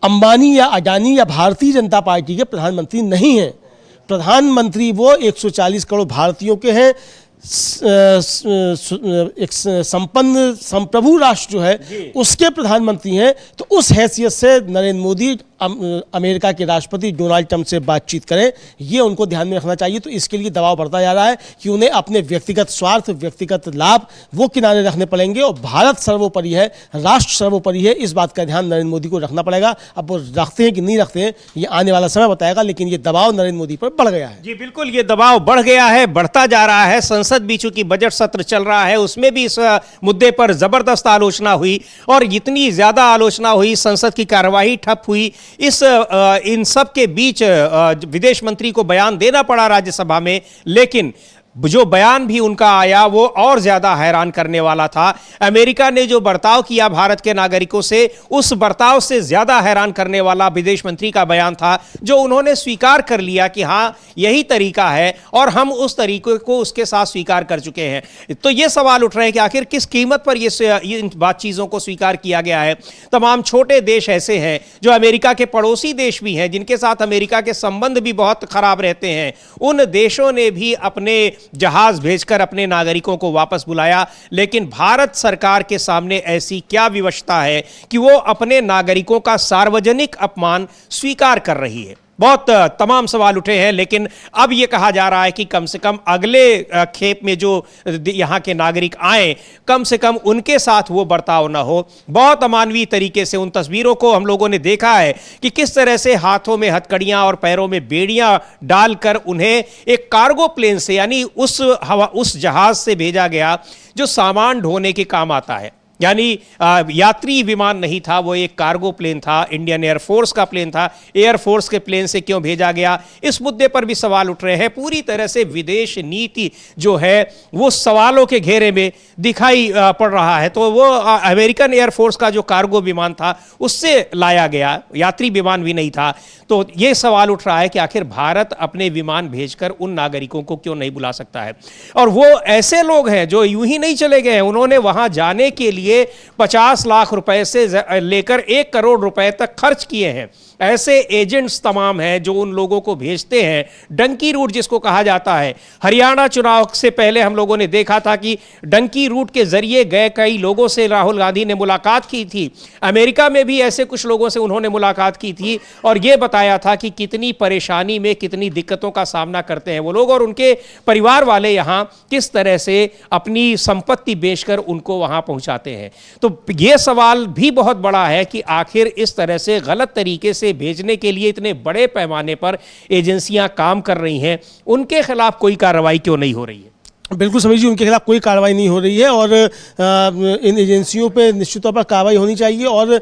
अंबानी या अडानी या भारतीय जनता पार्टी के प्रधानमंत्री नहीं हैं। प्रधानमंत्री वो 140 करोड़ भारतीयों के हैं। एक संपन्न संप्रभु राष्ट्र जो है उसके प्रधानमंत्री हैं। तो उस हैसियत से नरेंद्र मोदी अमेरिका के राष्ट्रपति डोनाल्ड ट्रंप से बातचीत करें, ये उनको ध्यान में रखना चाहिए। तो इसके लिए दबाव बढ़ता जा रहा है कि उन्हें अपने व्यक्तिगत स्वार्थ, व्यक्तिगत लाभ वो किनारे रखने पड़ेंगे और भारत सर्वोपरि है, राष्ट्र सर्वोपरि है। इस बात का ध्यान नरेंद्र मोदी को रखना पड़ेगा। अब वो रखते हैं कि नहीं रखते हैं ये आने वाला समय बताएगा, लेकिन ये दबाव नरेंद्र मोदी पर बढ़ गया है। जी बिल्कुल, ये दबाव बढ़ गया है, बढ़ता जा रहा है। संसद भी चूंकि बजट सत्र चल रहा है, उसमें भी इस मुद्दे पर जबरदस्त आलोचना हुई और इतनी ज्यादा आलोचना हुई, संसद की कार्यवाही ठप हुई। इन सब के बीच विदेश मंत्री को बयान देना पड़ा राज्यसभा में, लेकिन जो बयान भी उनका आया वो और ज्यादा हैरान करने वाला था। अमेरिका ने जो बर्ताव किया भारत के नागरिकों से, उस बर्ताव से ज्यादा हैरान करने वाला विदेश मंत्री का बयान था, जो उन्होंने स्वीकार कर लिया कि हां यही तरीका है और हम उस तरीके को उसके साथ स्वीकार कर चुके हैं। तो ये सवाल उठ रहे हैं कि आखिर किस कीमत पर ये इन बात चीजों को स्वीकार किया गया है। तमाम छोटे देश ऐसे हैं जो अमेरिका के पड़ोसी देश भी हैं, जिनके साथ अमेरिका के संबंध भी बहुत खराब रहते हैं। उन देशों ने भी अपने जहाज भेजकर अपने नागरिकों को वापस बुलाया, लेकिन भारत सरकार के सामने ऐसी क्या विवशता है कि वो अपने नागरिकों का सार्वजनिक अपमान स्वीकार कर रही है। बहुत तमाम सवाल उठे हैं, लेकिन अब ये कहा जा रहा है कि कम से कम अगले खेप में जो यहाँ के नागरिक आए, कम से कम उनके साथ वो बर्ताव ना हो। बहुत अमानवीय तरीके से उन तस्वीरों को हम लोगों ने देखा है कि किस तरह से हाथों में हथकड़ियां और पैरों में बेड़ियां डालकर उन्हें एक कार्गो प्लेन से, यानी उस जहाज से भेजा गया जो सामान ढोने के काम आता है। यानी यात्री विमान नहीं था, वो एक कार्गो प्लेन था, इंडियन एयरफोर्स का प्लेन था। एयरफोर्स के प्लेन से क्यों भेजा गया, इस मुद्दे पर भी सवाल उठ रहे हैं। पूरी तरह से विदेश नीति जो है वो सवालों के घेरे में दिखाई पड़ रहा है। तो वो अमेरिकन एयरफोर्स का जो कार्गो विमान था उससे लाया गया, यात्री विमान भी नहीं था। तो ये सवाल उठ रहा है कि आखिर भारत अपने विमान भेजकर उन नागरिकों को क्यों नहीं बुला सकता है। और वो ऐसे लोग हैं जो यूं ही नहीं चले गए हैं, उन्होंने वहां जाने के लिए 50 लाख रुपए से लेकर 1 करोड़ रुपए तक खर्च किए हैं। ऐसे एजेंट्स तमाम हैं जो उन लोगों को भेजते हैं, डंकी रूट जिसको कहा जाता है। हरियाणा चुनाव से पहले हम लोगों ने देखा था कि डंकी रूट के जरिए गए कई लोगों से राहुल गांधी ने मुलाकात की थी। अमेरिका में भी ऐसे कुछ लोगों से उन्होंने मुलाकात की थी और यह बताया था कि कितनी परेशानी में, कितनी दिक्कतों का सामना करते हैं वो लोग, और उनके परिवार वाले यहां किस तरह से अपनी संपत्ति बेचकर उनको वहां पहुंचाते हैं। तो यह सवाल भी बहुत बड़ा है कि आखिर इस तरह से गलत तरीके से भेजने के लिए इतने बड़े पैमाने पर एजेंसियां काम कर रही हैं, उनके खिलाफ कोई कार्रवाई क्यों नहीं हो रही है। बिल्कुल समीर जी, उनके खिलाफ कोई कार्रवाई नहीं हो रही है और इन एजेंसियों पे निश्चित तौर पर कार्रवाई होनी चाहिए। और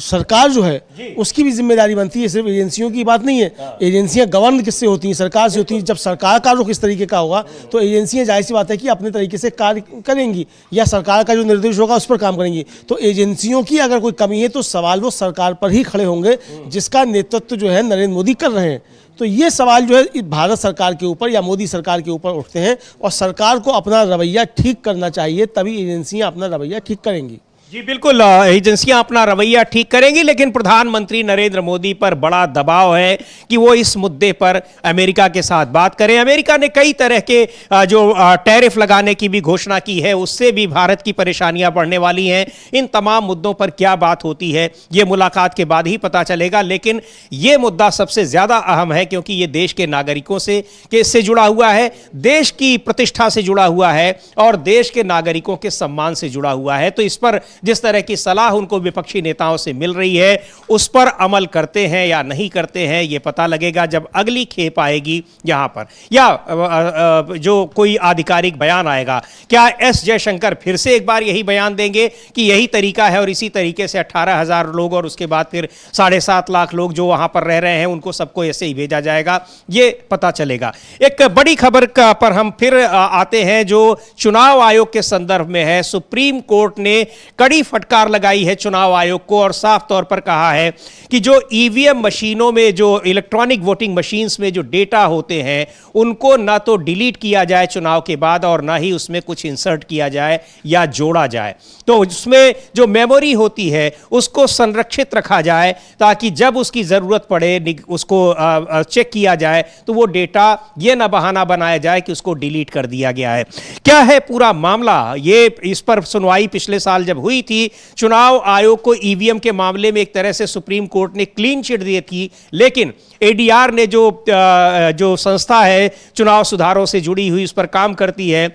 सरकार जो है उसकी भी जिम्मेदारी बनती है, सिर्फ एजेंसियों की बात नहीं है। एजेंसियां गवर्न किससे होती हैं, सरकार से होती हैं। जब सरकार का रुख इस तरीके का होगा तो एजेंसियां जाहिर सी बात है कि अपने तरीके से कार्य करेंगी या सरकार का जो निर्देश होगा उस पर काम करेंगी। तो एजेंसियों की अगर कोई कमी है तो सवाल वो सरकार पर ही खड़े होंगे, जिसका नेतृत्व जो है नरेंद्र मोदी कर रहे हैं। तो ये सवाल जो है भारत सरकार के ऊपर या मोदी सरकार के ऊपर उठते हैं और सरकार को अपना रवैया ठीक करना चाहिए, तभी एजेंसियां अपना रवैया ठीक करेंगी। जी बिल्कुल, एजेंसियां अपना रवैया ठीक करेंगी, लेकिन प्रधानमंत्री नरेंद्र मोदी पर बड़ा दबाव है कि वो इस मुद्दे पर अमेरिका के साथ बात करें। अमेरिका ने कई तरह के जो टैरिफ लगाने की भी घोषणा की है, उससे भी भारत की परेशानियां बढ़ने वाली हैं। इन तमाम मुद्दों पर क्या बात होती है ये मुलाकात के बाद ही पता चलेगा, लेकिन ये मुद्दा सबसे ज्यादा अहम है क्योंकि ये देश के नागरिकों से जुड़ा हुआ है, देश की प्रतिष्ठा से जुड़ा हुआ है और देश के नागरिकों के सम्मान से जुड़ा हुआ है। तो इस पर जिस तरह की सलाह उनको विपक्षी नेताओं से मिल रही है उस पर अमल करते हैं या नहीं करते हैं ये पता लगेगा जब अगली खेप आएगी यहां पर, या जो कोई आधिकारिक बयान आएगा। क्या एस जयशंकर फिर से एक बार यही बयान देंगे कि यही तरीका है और इसी तरीके से 18,000 लोग और उसके बाद फिर 7.5 लाख लोग जो वहां पर रह रहे हैं उनको सबको ऐसे ही भेजा जाएगा, ये पता चलेगा। एक बड़ी खबर पर हम फिर आते हैं जो चुनाव आयोग के संदर्भ में है। सुप्रीम कोर्ट ने कड़ी फटकार लगाई है चुनाव आयोग को और साफ तौर पर कहा है कि जो ईवीएम मशीनों में, जो इलेक्ट्रॉनिक वोटिंग मशीन्स में जो डेटा होते हैं उनको ना तो डिलीट किया जाए चुनाव के बाद और ना ही उसमें कुछ इंसर्ट किया जाए या जोड़ा जाए। तो उसमें जो मेमोरी होती है उसको संरक्षित रखा जाए ताकि जब उसकी जरूरत पड़े उसको चेक किया जाए तो वो डेटा ये ना बहाना बनाया जाए कि उसको डिलीट कर दिया गया है। क्या है पूरा मामला, ये इस पर सुनवाई पिछले साल जब हुई थी, चुनाव आयोग को ईवीएम के मामले में एक तरह से सुप्रीम कोर्ट ने क्लीन चिट दी थी, लेकिन एडीआर ने जो संस्था है चुनाव सुधारों से जुड़ी हुई उस पर काम करती है,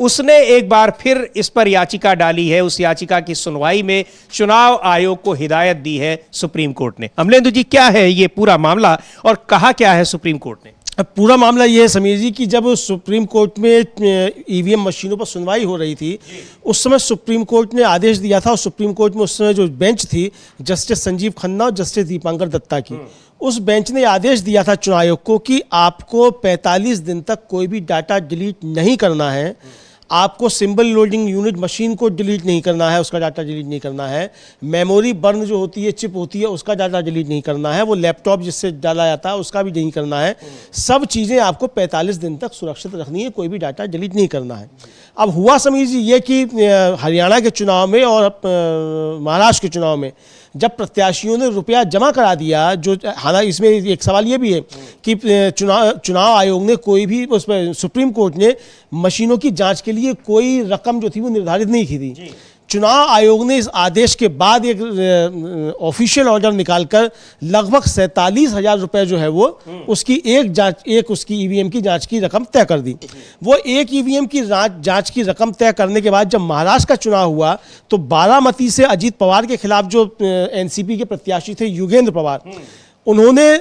उसने एक बार फिर इस पर याचिका डाली है। उस याचिका की सुनवाई में चुनाव आयोग को हिदायत दी है सुप्रीम कोर्ट ने। अमलेंदु जी, क्या है ये पूरा मामला और कहा क्या है सुप्रीम कोर्ट ने? पूरा मामला ये है समीर जी कि जब सुप्रीम कोर्ट में ईवीएम मशीनों पर सुनवाई हो रही थी उस समय सुप्रीम कोर्ट ने आदेश दिया था और सुप्रीम कोर्ट में उस समय जो बेंच थी जस्टिस संजीव खन्ना और जस्टिस दीपांकर दत्ता की, उस बेंच ने आदेश दिया था चुनाव आयोग को कि आपको 45 दिन तक कोई भी डाटा डिलीट नहीं करना है, आपको सिंबल लोडिंग यूनिट मशीन को डिलीट नहीं करना है, उसका डाटा डिलीट नहीं करना है, मेमोरी बर्न जो होती है, चिप होती है, उसका डाटा डिलीट नहीं करना है, वो लैपटॉप जिससे डाला जाता है उसका भी नहीं करना है। सब चीज़ें आपको 45 दिन तक सुरक्षित रखनी है, कोई भी डाटा डिलीट नहीं करना है। अब हुआ समीर जी ये कि हरियाणा के चुनाव में और महाराष्ट्र के चुनाव में जब प्रत्याशियों ने रुपया जमा करा दिया, जो हालांकि इसमें एक सवाल ये भी है कि चुनाव आयोग ने कोई भी उस पर सुप्रीम कोर्ट ने मशीनों की जांच के लिए कोई रकम जो थी वो निर्धारित नहीं की थी। चुनाव आयोग ने इस आदेश के बाद एक ऑफिशियल ऑर्डर निकालकर लगभग 47,000 रुपए जो है वो उसकी एक उसकी ईवीएम की जांच की रकम तय कर दी। वो एक ईवीएम की जांच की रकम तय करने के बाद जब महाराष्ट्र का चुनाव हुआ तो बारामती से अजीत पवार के खिलाफ जो एनसीपी के प्रत्याशी थे युगेंद्र पवार, उन्होंने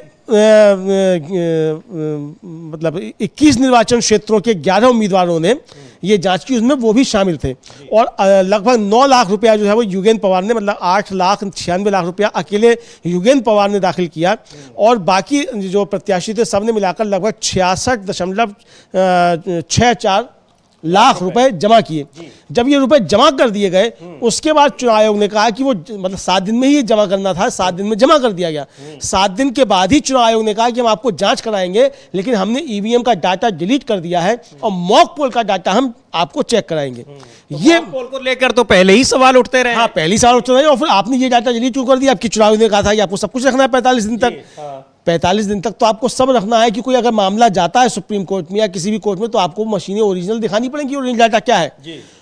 मतलब 21 निर्वाचन क्षेत्रों के 11 उम्मीदवारों ने ये जांच की, उसमें वो भी शामिल थे। और लगभग 9 लाख रुपया जो है वो युगेंद्र पवार ने, मतलब 8,96,00,000 रुपया अकेले युगेंद्र पवार ने दाखिल किया और बाकी जो प्रत्याशी थे सब ने मिलाकर लगभग 66.64 लाख रुपए जमा किए। जब ये रुपए जमा कर दिए गए उसके बाद चुनाव आयोग ने कहा कि वो मतलब 7 दिन में ही जमा करना था, 7 दिन में जमा कर दिया गया। 7 दिन के बाद ही चुनाव आयोग ने कहा कि हम आपको जांच कराएंगे, लेकिन हमने ईवीएम का डाटा डिलीट कर दिया है और मॉक पोल का डाटा हम आपको चेक कराएंगे। ये पोल को लेकर तो पहले ही सवाल उठते रहे। हाँ, पहली सवाल उठते रहे और फिर आपने ये डाटा डिलीट क्यों कर दिया? आपकी चुनाव आयोग ने कहा था कि आपको सब कुछ रखना है 45 दिन तक। 45 दिन तक तो आपको सब रखना है कि कोई अगर मामला जाता है सुप्रीम कोर्ट में या किसी भी कोर्ट में तो आपको मशीनें ओरिजिनल दिखानी पड़ेंगी, ओरिजिनल डाटा क्या है।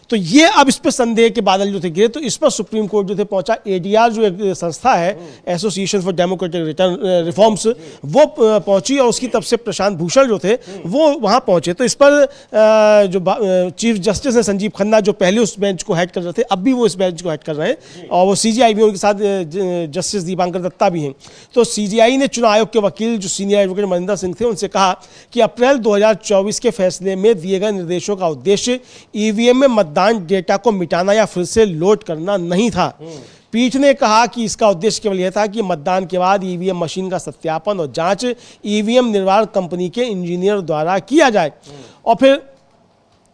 तो ये अब इस पर संदेह के बादल जो थे गिरे, तो इस पर सुप्रीम कोर्ट जो थे पहुंचा। एडीआर जो एक संस्था है, एसोसिएशन फॉर डेमोक्रेटिक रिफॉर्म्स, वो पहुंची और उसकी तरफ से प्रशांत भूषण जो थे वो वहां पहुंचे। तो इस पर जो चीफ जस्टिस है संजीव खन्ना, जो पहले उस बेंच को हेड कर रहे थे, अब भी वो इस बेंच को हेड कर रहे हैं और वो सीजीआई भी उनके साथ जस्टिस दीपांकर दत्ता भी हैं। तो सीजीआई ने चुनाव आयोग के वकील जो सीनियर एडवोकेट मनिंदर सिंह थे उनसे कहा कि अप्रैल 2024 के फैसले में दिए गए निर्देशों का उद्देश्य ईवीएम में मतदान डेटा को मिटाना या फिर से लोड करना नहीं था। पीठ ने कहा कि इसका उद्देश्य केवल यह था कि मतदान के बाद ईवीएम मशीन का सत्यापन और जांच ईवीएम निर्माण कंपनी के इंजीनियर द्वारा किया जाए। और फिर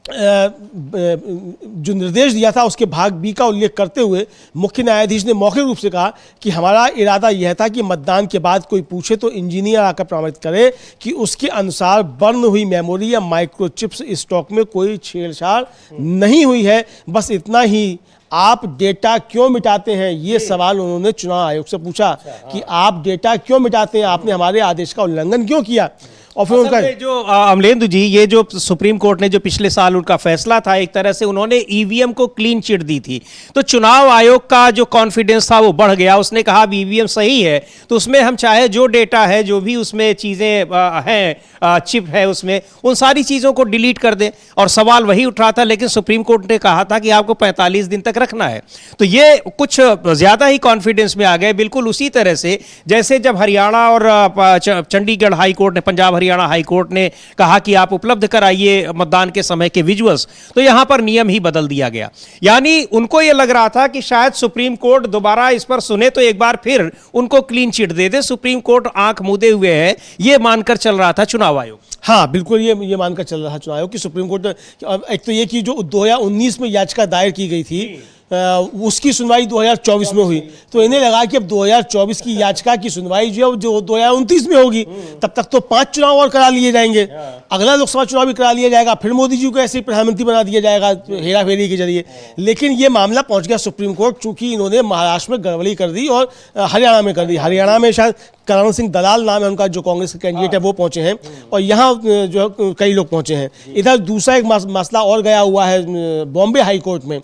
जो निर्देश दिया था उसके भाग बी का उल्लेख करते हुए मुख्य न्यायाधीश ने मौखिक रूप से कहा कि हमारा इरादा यह था कि मतदान के बाद कोई पूछे तो इंजीनियर आकर प्रमाणित करे कि उसके अनुसार बर्न हुई मेमोरी या माइक्रोचिप्स स्टॉक में कोई छेड़छाड़ नहीं हुई है। बस इतना ही। आप डेटा क्यों मिटाते हैं, ये सवाल उन्होंने चुनाव आयोग से पूछा कि आप डेटा क्यों मिटाते हैं, आपने हमारे आदेश का उल्लंघन क्यों किया। और फिर उनका जो अमलेंदु जी, ये जो सुप्रीम कोर्ट ने जो पिछले साल उनका फैसला था, एक तरह से उन्होंने ईवीएम को क्लीन चिट दी थी, तो चुनाव आयोग का जो कॉन्फिडेंस था वो बढ़ गया। उसने कहा ईवीएम सही है तो उसमें हम चाहे जो डेटा है, जो भी उसमें चीजें हैं, चिप है उसमें, उन सारी चीजों को डिलीट कर दें। और सवाल वही उठ रहा था, लेकिन सुप्रीम कोर्ट ने कहा था कि आपको 45 दिन तक रखना है। तो ये कुछ ज्यादा ही कॉन्फिडेंस में आ गए। बिल्कुल उसी तरह से जैसे जब हरियाणा और चंडीगढ़ हाई कोर्ट ने, पंजाब हरियाणा हाई कोर्ट ने कहा कि आप उपलब्ध कराइए मतदान के समय के विजुअल्स, तो यहां पर नियम ही बदल दिया गया। यानी उनको यह लग रहा था कि शायद सुप्रीम कोर्ट दोबारा इस पर सुने तो एक बार फिर उनको क्लीन चिट दे दे। सुप्रीम कोर्ट आंख मूंदे हुए है, यह मानकर चल रहा था चुनाव आयोग। हाँ, बिल्कुल ये मानकर चल रहा चुनाव आयोग कि सुप्रीम कोर्ट, एक तो ये कि जो 2019 में याचिका दायर की गई थी उसकी सुनवाई 2024 में हुई, तो इन्हें लगा कि अब 2024 की याचिका की सुनवाई जो है जो 2029 में होगी, तब तक तो 5 चुनाव और करा लिए जाएंगे, अगला लोकसभा चुनाव भी करा लिया जाएगा, फिर मोदी जी को ऐसे ही प्रधानमंत्री बना दिया जाएगा हेरा फेरी के जरिए। लेकिन ये मामला पहुंच गया सुप्रीम कोर्ट, चूंकि इन्होंने महाराष्ट्र में गड़बड़ी कर दी और हरियाणा में कर दी। हरियाणा में शायद करण सिंह दलाल नाम है उनका, जो कांग्रेस के कैंडिडेट है, वो पहुंचे हैं और यहाँ जो कई लोग पहुंचे हैं। इधर दूसरा एक मसला और गया हुआ है बॉम्बे हाई कोर्ट में।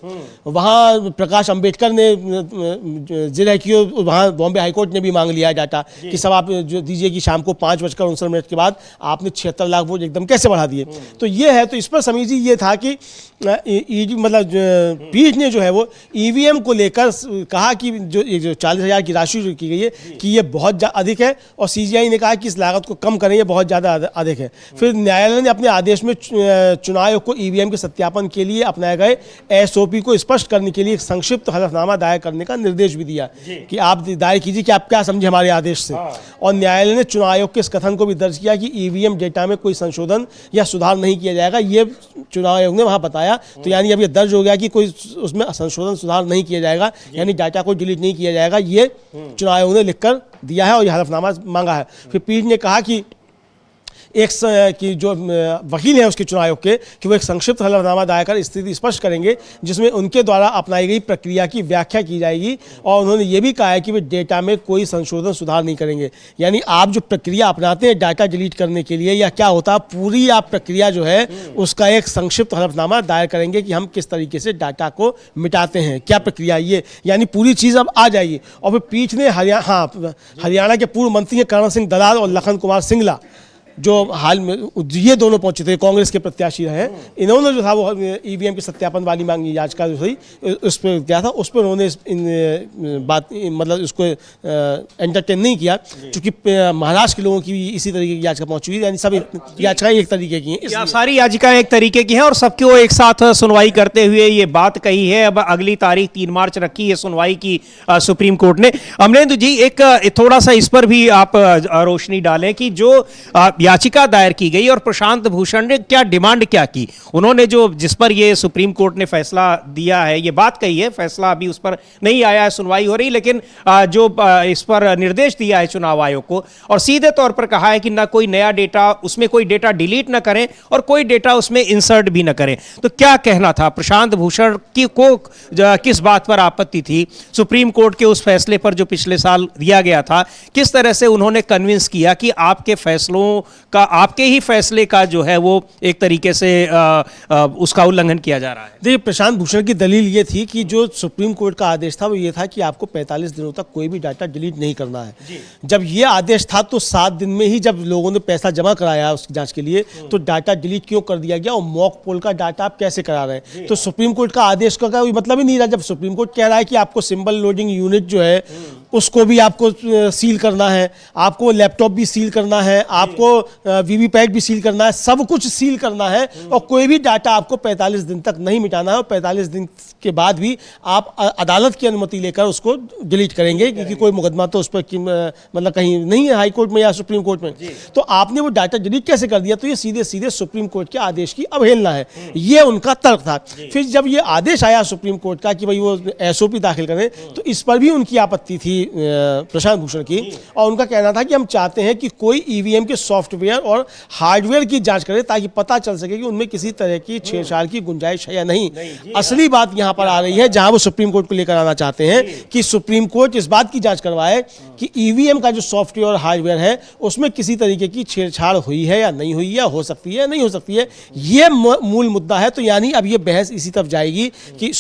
वहाँ प्रकाश अंबेडकर ने जिले की, वहाँ बॉम्बे हाई कोर्ट ने भी मांग लिया डाटा कि सब आप जो दीजिए कि शाम को 5:59 के बाद आपने 76 लाख वोट एकदम कैसे बढ़ा दिए। तो ये है, तो इस पर समीजी ये था कि मतलब पीठ ने जो है वो ईवीएम को लेकर कहा कि जो 40,000 की राशि जो की गई है कि ये बहुत अधिक है, और सीजीआई ने कहा कि इस लागत को कम करें, ये बहुत ज़्यादा अधिक है। फिर न्यायालय ने अपने आदेश में चुनाव आयोग को ईवीएम के सत्यापन के लिए अपनाए गए एसओपी को स्पष्ट करने के लिए एक संक्षिप्त हलफनामा दायर करने का निर्देश भी दिया कि आप दायर कीजिए कि आप क्या समझे हमारे आदेश से। और न्यायालय ने चुनाव आयोग के इस कथन को भी दर्ज किया कि ईवीएम डेटा में कोई संशोधन या सुधार नहीं किया जाएगा, ये चुनाव आयोग ने वहां बताया। तो यानी अब ये दर्ज हो गया कि कोई उसमें संशोधन सुधार नहीं किया जाएगा, यानी डाटा को डिलीट नहीं किया जाएगा, ये चुनाव आयोग ने लिखकर दिया है और यह हलफनामा मांगा है। फिर पीठ ने कहा कि कि जो वकील हैं उसके चुनाव आयोग के, कि वो एक संक्षिप्त हलफनामा दायर कर स्थिति स्पष्ट करेंगे जिसमें उनके द्वारा अपनाई गई प्रक्रिया की व्याख्या की जाएगी। और उन्होंने ये भी कहा है कि वे डेटा में कोई संशोधन सुधार नहीं करेंगे। यानी आप जो प्रक्रिया अपनाते हैं डाटा डिलीट करने के लिए या क्या होता है, पूरी आप प्रक्रिया जो है उसका एक संक्षिप्त हलफनामा दायर करेंगे कि हम किस तरीके से डाटा को मिटाते हैं, क्या प्रक्रिया ये, यानी पूरी चीज़ अब आ जाएगी। और फिर पीठ ने हरियाणा के पूर्व मंत्री हैं करण सिंह दलाल और लखन कुमार सिंगला, जो हाल में ये दोनों पहुंचे थे, कांग्रेस के प्रत्याशी रहे, इन्होंने जो था वो ईवीएम के सत्यापन वाली मांगी याचिका जो थी उस पर दिया था, उस पर उन्होंने मतलब उसको एंटरटेन नहीं किया, क्योंकि महाराष्ट्र के लोगों की भी इसी तरीके की याचिका पहुंच चुकी है। यानी सब याचिकाएं एक तरीके की हैं, सारी याचिकाएं एक तरीके की हैं और सबको एक साथ सुनवाई करते हुए ये बात कही है। अब अगली तारीख 3 मार्च रखी है सुनवाई की सुप्रीम कोर्ट ने। अमलेंदु जी, एक थोड़ा सा इस पर भी आप रोशनी डालें कि जो याचिका दायर की गई और प्रशांत भूषण ने क्या डिमांड क्या की, उन्होंने जो जिस पर ये सुप्रीम कोर्ट ने फैसला दिया है, ये बात कही है, फैसला अभी उस पर नहीं आया है, सुनवाई हो रही, लेकिन जो इस पर निर्देश दिया है चुनाव आयोग को और सीधे तौर पर कहा है कि ना कोई नया डेटा, उसमें कोई डेटा डिलीट ना करें और कोई डेटा उसमें इंसर्ट भी ना करें। तो क्या कहना था प्रशांत भूषण की को किस बात पर आपत्ति थी सुप्रीम कोर्ट के उस फैसले पर जो पिछले साल दिया गया था, किस तरह से उन्होंने कन्विंस किया कि आपके फैसलों का, आपके ही फैसले का जो है वो एक तरीके से उसका उल्लंघन किया जा रहा है? देखिए, प्रशांत भूषण की दलील ये थी कि जो सुप्रीम कोर्ट का आदेश था वो ये था कि आपको 45 दिनों तक कोई भी डाटा डिलीट नहीं करना है। जब ये आदेश था तो 7 दिन में ही जब लोगों ने पैसा जमा कराया उस जांच के लिए, तो डाटा डिलीट क्यों कर दिया गया और मॉक पोल का डाटा आप कैसे करा रहे हैं? तो सुप्रीम कोर्ट का आदेश का कोई मतलब ही नहीं रहा। जब सुप्रीम कोर्ट कह रहा है कि आपको सिंबल लोडिंग यूनिट जो है उसको भी आपको सील करना है, आपको लैपटॉप भी सील करना है, आपको वीवीपैट भी सील करना है, सब कुछ सील करना है और कोई भी डाटा आपको 45 दिन तक नहीं मिटाना है और 45 दिन के बाद भी आप अदालत की अनुमति लेकर उसको डिलीट करेंगे, क्योंकि कोई मुकदमा तो उस पर मतलब कहीं नहीं है हाई कोर्ट में या सुप्रीम कोर्ट में। तो आपने वो डाटा डिलीट कैसे कर दिया? तो ये सीधे सीधे सुप्रीम कोर्ट के आदेश की अवहेलना है, ये उनका तर्क था। फिर जब ये आदेश आया सुप्रीम कोर्ट का कि भाई वो एसओपी दाखिल करें, तो इस पर भी उनकी आपत्ति थी प्रशांत भूषण की, और उनका कहना था कि हम चाहते हैं कि कोई ईवीएम के सॉफ्टवेयर और हार्डवेयर की जांच करे ताकि पता चल सके कि उनमें किसी तरह की छेड़छाड़ की गुंजाइश है या नहीं। असली बात यहां पर आ रही है जहां वो सुप्रीम कोर्ट को लेकर आना चाहते हैं कि सुप्रीम कोर्ट इस बात की जांच करवाए कि ईवीएम का जो सॉफ्टवेयर और हार्डवेयर है उसमें किसी तरीके की छेड़छाड़ हुई है या नहीं हुई, या हो सकती है नहीं हो सकती है, ये मूल मुद्दा है। तो यानी अब ये बहस इसी तरफ जाएगी कि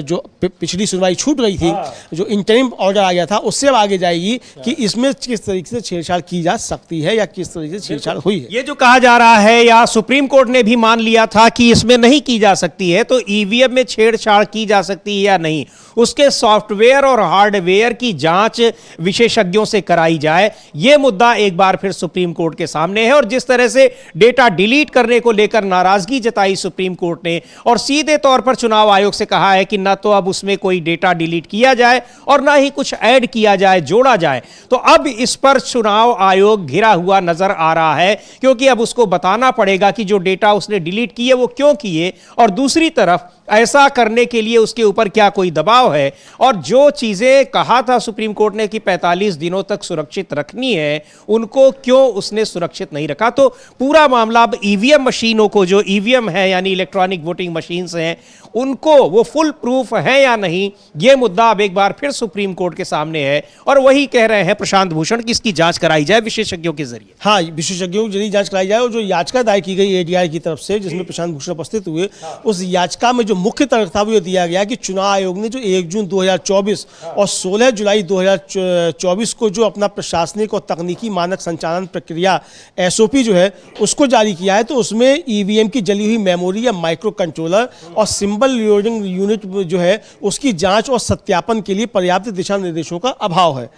जो पिछली सुनवाई छूट गई थी, जो इंटरिम ऑर्डर आ गया था, उससे अब आगे जाएगी कि इसमें किस तरीके से छेड़छाड़ की जा सकती है या किस तरीके से छेड़छाड़ हुई है। ये जो कहा जा रहा है या सुप्रीम कोर्ट ने भी मान लिया था कि इसमें नहीं की जा सकती है, तो ईवीएम में छेड़छाड़ की जा सकती है या नहीं, उसके सॉफ्टवेयर और हार्डवेयर की जांच विशेषज्ञों से कराई जाए, यह मुद्दा एक बार फिर सुप्रीम कोर्ट के सामने है। और जिस तरह से डेटा डिलीट करने को लेकर नाराजगी जताई सुप्रीम कोर्ट ने और सीधे तौर पर चुनाव आयोग से कहा है कि ना तो अब उसमें कोई डेटा डिलीट किया जाए और ना ही कुछ ऐड किया जाए, जोड़ा जाए, तो अब इस पर चुनाव आयोग घिरा हुआ नजर आ रहा है, क्योंकि अब उसको बताना पड़ेगा कि जो डेटा उसने डिलीट किए वो क्यों किए, और दूसरी तरफ ऐसा करने के लिए उसके ऊपर क्या कोई दबाव है, और जो चीजें कहा था सुप्रीम कोर्ट ने कि 45 दिनों तक सुरक्षित रखनी है, उनको क्यों उसने सुरक्षित नहीं रखा। तो पूरा मामला अब ईवीएम मशीनों को, जो ईवीएम है यानी इलेक्ट्रॉनिक वोटिंग मशीन्स हैं, उनको वो फुल प्रूफ है या नहीं, यह मुद्दा अब एक बार फिर सुप्रीम कोर्ट के सामने है। और वही कह रहे हैं प्रशांत भूषण कि इसकी जांच कराई जाए विशेषज्ञों के जरिए। हाँ, विशेषज्ञों के जरिए जांच कराई जाए। और जो याचिका दायर की गई एडीआर की तरफ से, जिसमें प्रशांत भूषण उपस्थित हुए, उस याचिका में जो मुख्य तर्क था वो ये दिया गया कि चुनाव आयोग ने जो 1 जून 2024 और 16 जुलाई 2024 को जो अपना प्रशासनिक और तकनीकी मानक संचालन प्रक्रिया एसओपी जो है उसको जारी किया है, तो उसमें ईवीएम की जली हुई मेमोरी या माइक्रो कंट्रोलर और सिंबल लोडिंग यूनिट जो है उसकी जांच और सत्यापन के लिए पर्याप्त दिशा निर्देशों का अभाव है,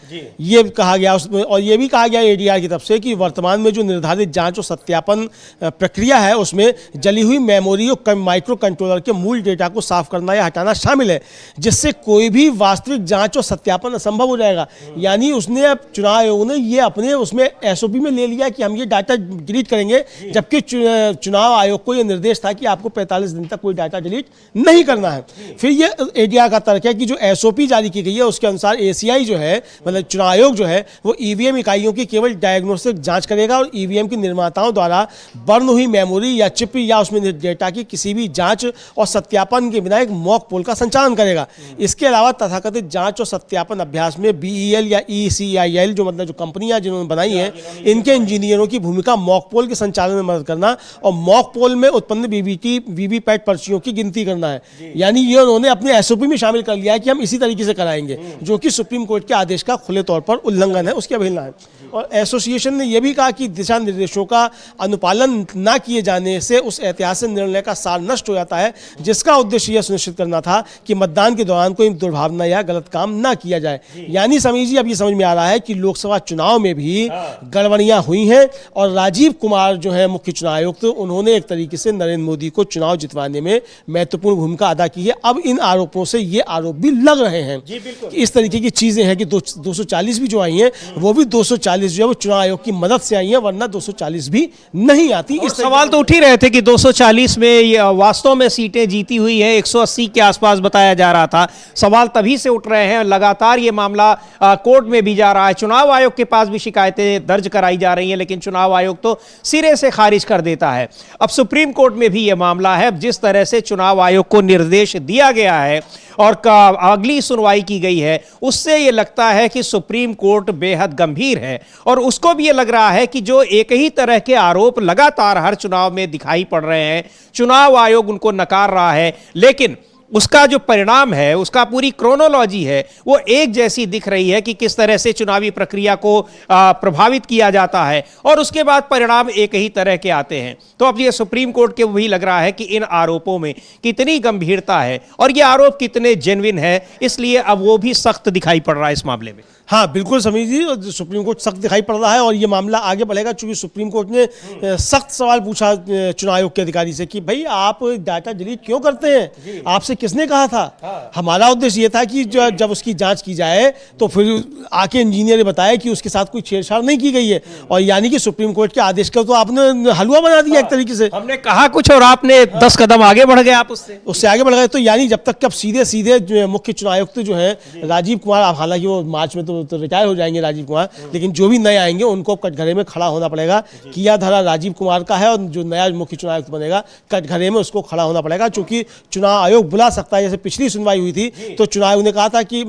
ये कहा गया उसमें। और ये भी कहा गया एडीआर की तरफ से कि वर्तमान में जो निर्धारित जांच और सत्यापन प्रक्रिया है उसमें जली हुई मेमोरी और माइक्रो कंट्रोलर के मूल डेटा को साफ करना या हटाना शामिल है, जिससे कोई भी वास्तविक जांच और सत्यापन असंभव हो जाएगा। यानी उसने अब चुनाव आयोग ने ये अपने उसमें एसओपी में ले लिया कि हम ये डाटा डिलीट करेंगे, जबकि चुनाव आयोग को ये निर्देश था कि आपको 45 दिन तक कोई डाटा डिलीट नहीं करना है। फिर ये एडीआर का तर्क है कि जो एसओपी जारी की गई है उसके अनुसार ACI जो है, मतलब चुनाव आयोग जो है, वो EVM इकाइयों की केवल डायग्नोस्टिक जांच करेगा और EVM के निर्माताओं द्वारा बर्न हुई मेमोरी या चिप या उसमें डेटा की किसी भी जांच और सत्यापन के बिना एक मॉक पोल का संचालन करेगा। इसके अलावा तथाकथित जांच और सत्यापन अभ्यास में BEL या ECIL जो मतलब जो कंपनियां जिन्होंने बनाई हैं, इनके इंजीनियरों की भूमिका मॉक पोल के संचालन में मदद करना और मॉक पोल में उत्पन्न वीवीपैट पर्चियों की गिनती करना है। यानी ये उन्होंने अपने SOP में शामिल कर लिया है कि हम इसी तरीके से कराएंगे, जो कि सुप्रीम कोर्ट के आदेश का खुले तौर पर उल्लंघन है, उसकी अवहेलना है। और एसोसिएशन ने यह भी कहा कि दिशा निर्देशों का अनुपालन न किए जाने से उस ऐतिहासिक निर्णय का सार नष्ट हो जाता है, जिसका उद्देश्य यह सुनिश्चित करना था कि मतदान के दौरान कोई दुर्भावना या गलत काम न किया जाए। यानी समीर जी, अब ये समझ में आ रहा है कि लोकसभा चुनाव में भी गड़बड़ियां हुई हैं और राजीव कुमार जो है मुख्य चुनाव आयुक्त, उन्होंने एक तरीके से नरेंद्र मोदी को चुनाव जितवाने में महत्वपूर्ण भूमिका अदा की है। अब इन आरोपों से ये आरोप भी लग रहे हैं कि इस तरीके की चीजें हैं कि 240 भी जो आई हैं, वो भी 240 जो है वो चुनाव आयोग की मदद से आई है, वरना 240 भी नहीं आती। इस सवाल तो उठ ही रहे थे कि 240 में वास्तव में सीटें जीती हुई है, 180 के आसपास बताया जा रहा था। सवाल तभी से उठ रहे हैं, लगातार ये मामला कोर्ट में भी जा रहा है, चुनाव आयोग के पास भी शिकायतें दर्ज कराई जा रही हैं, लेकिन चुनाव आयोग तो सिरे से खारिज कर देता है। अब सुप्रीम कोर्ट में भी यह मामला है। जिस तरह से चुनाव आयोग को निर्देश दिया गया है और अगली सुनवाई की गई है, उससे यह लगता है कि सुप्रीम कोर्ट बेहद गंभीर है और उसको भी यह लग रहा है कि जो एक ही तरह के आरोप लगातार हर चुनाव में दिखाई पड़ रहे हैं, चुनाव आयोग उनको नकार रहा है, लेकिन उसका जो परिणाम है, उसका पूरी क्रोनोलॉजी है, वो एक जैसी दिख रही है कि किस तरह से चुनावी प्रक्रिया को प्रभावित किया जाता है और उसके बाद परिणाम एक ही तरह के आते हैं। तो अब ये सुप्रीम कोर्ट के वही लग रहा है कि इन आरोपों में कितनी गंभीरता है और ये आरोप कितने जेन्युइन है, इसलिए अब वो भी सख्त दिखाई पड़ रहा है इस मामले में। हाँ बिल्कुल समीर जी, सुप्रीम कोर्ट सख्त दिखाई पड़ रहा है और ये मामला आगे बढ़ेगा, चूंकि सुप्रीम कोर्ट ने सख्त सवाल पूछा चुनाव आयोग के अधिकारी से कि भाई आप डाटा डिलीट क्यों करते हैं, आपसे किसने कहा था। हमारा उद्देश्य ये था कि जब उसकी जांच की जाए तो फिर आके इंजीनियर ने बताया कि उसके साथ कोई छेड़छाड़ नहीं की गई है, और यानी कि सुप्रीम कोर्ट के आदेश का तो आपने हलवा बना दिया एक तरीके से। हमने कहा कुछ और आपने 10 कदम आगे बढ़ गए, आप उससे आगे बढ़ गए। तो यानी जब तक अब सीधे मुख्य चुनाव आयुक्त जो है राजीव कुमार, हालांकि वो मार्च में तो रिटायर हो जाएंगे राजीव कुमार, लेकिन जो भी नए आएंगे उनको कटघरे में खड़ा होना पड़ेगा। किया धरा राजीव कुमार का है और जो नया मुख्य चुनाव आयुक्त बनेगा कटघरे में उसको खड़ा होना पड़ेगा, क्योंकि चुनाव आयोग बुला सकता है। जैसे पिछली सुनवाई हुई थी तो चुनाव आयोग ने कहा था कि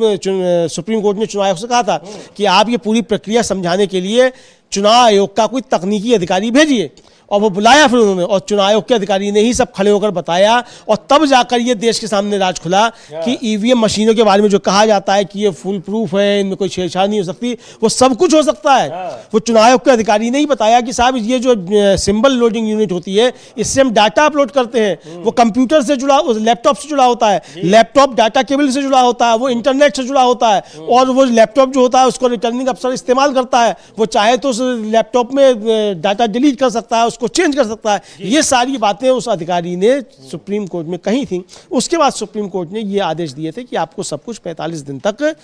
सुप्रीम कोर्ट ने चुनाव आयोग से कहा था कि आप ये पूरी प्रक्रिया समझाने के लिए चुनाव आयोग का कोई तकनीकी अधिकारी भेजिए, और वो बुलाया फिर उन्होंने, और चुनाव आयोग के अधिकारी ने ही सब खड़े होकर बताया, और तब जाकर ये देश के सामने राज खुला कि ईवीएम मशीनों के बारे में जो कहा जाता है कि ये फुल प्रूफ है, इनमें कोई छेड़छाड़ नहीं हो सकती, वो सब कुछ हो सकता है। वो चुनाव आयोग के अधिकारी ने ही बताया कि साहब ये जो सिंबल लोडिंग यूनिट होती है, इससे हम डाटा अपलोड करते हैं, वो कंप्यूटर से जुड़ा, लैपटॉप से जुड़ा होता है, लैपटॉप डाटा केबल से जुड़ा होता है, वो इंटरनेट से जुड़ा होता है, और वो लैपटॉप जो होता है उसको रिटर्निंग अफसर इस्तेमाल करता है, वो चाहे तो उस लैपटॉप में डाटा डिलीट कर सकता है, को चेंज कर सकता है। ये सारी बातें उस अधिकारी ने सुप्रीम कोर्ट में कही थी। उसके बाद सुप्रीम कोर्ट ने ये आदेश दिए थे कि आपको सब कुछ 45 दिन तक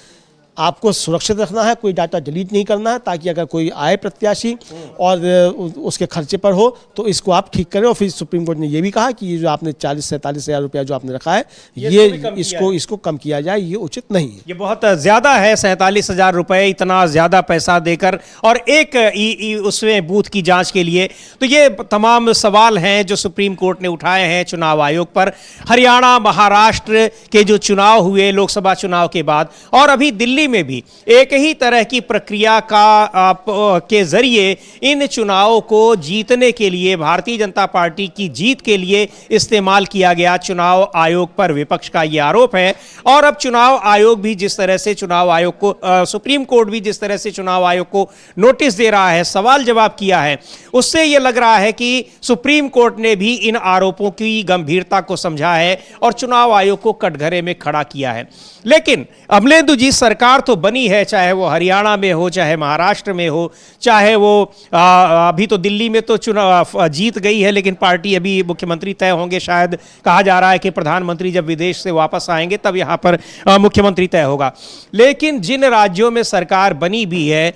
आपको सुरक्षित रखना है, कोई डाटा डिलीट नहीं करना है, ताकि अगर कोई आए प्रत्याशी और उसके खर्चे पर हो तो इसको आप ठीक करें। और फिर सुप्रीम कोर्ट ने यह भी कहा कि ये जो आपने 40-47 हज़ार रुपया जो आपने रखा है, ये इसको कम किया जाए, ये उचित नहीं है। ये बहुत ज्यादा है, 47,000 रुपए, इतना ज्यादा पैसा देकर और एक उसमें बूथ की जांच के लिए। तो ये तमाम सवाल हैं जो सुप्रीम कोर्ट ने उठाए हैं चुनाव आयोग पर। हरियाणा, महाराष्ट्र के जो चुनाव हुए लोकसभा चुनाव के बाद, और अभी दिल्ली में भी एक ही तरह की प्रक्रिया के जरिए इन चुनावों को जीतने के लिए, भारतीय जनता पार्टी की जीत के लिए इस्तेमाल किया गया। चुनाव आयोग पर विपक्ष का यह आरोप है। और अब चुनाव आयोग भी जिस तरह से चुनाव आयोग को सुप्रीम कोर्ट भी जिस तरह से चुनाव आयोग को नोटिस दे रहा है, सवाल जवाब किया है, उससे यह लग रहा है कि सुप्रीम कोर्ट ने भी इन आरोपों की गंभीरता को समझा है और चुनाव आयोग को कटघरे में खड़ा किया है। लेकिन अमलेंदु जी, सरकार तो बनी है, चाहे वो हरियाणा में हो, चाहे महाराष्ट्र में हो, चाहे वो अभी तो दिल्ली में तो चुनाव जीत गई है, लेकिन पार्टी अभी मुख्यमंत्री तय होंगे। शायद कहा जा रहा है कि प्रधानमंत्री जब विदेश से वापस आएंगे तब यहां पर मुख्यमंत्री तय होगा। लेकिन जिन राज्यों में सरकार बनी भी है,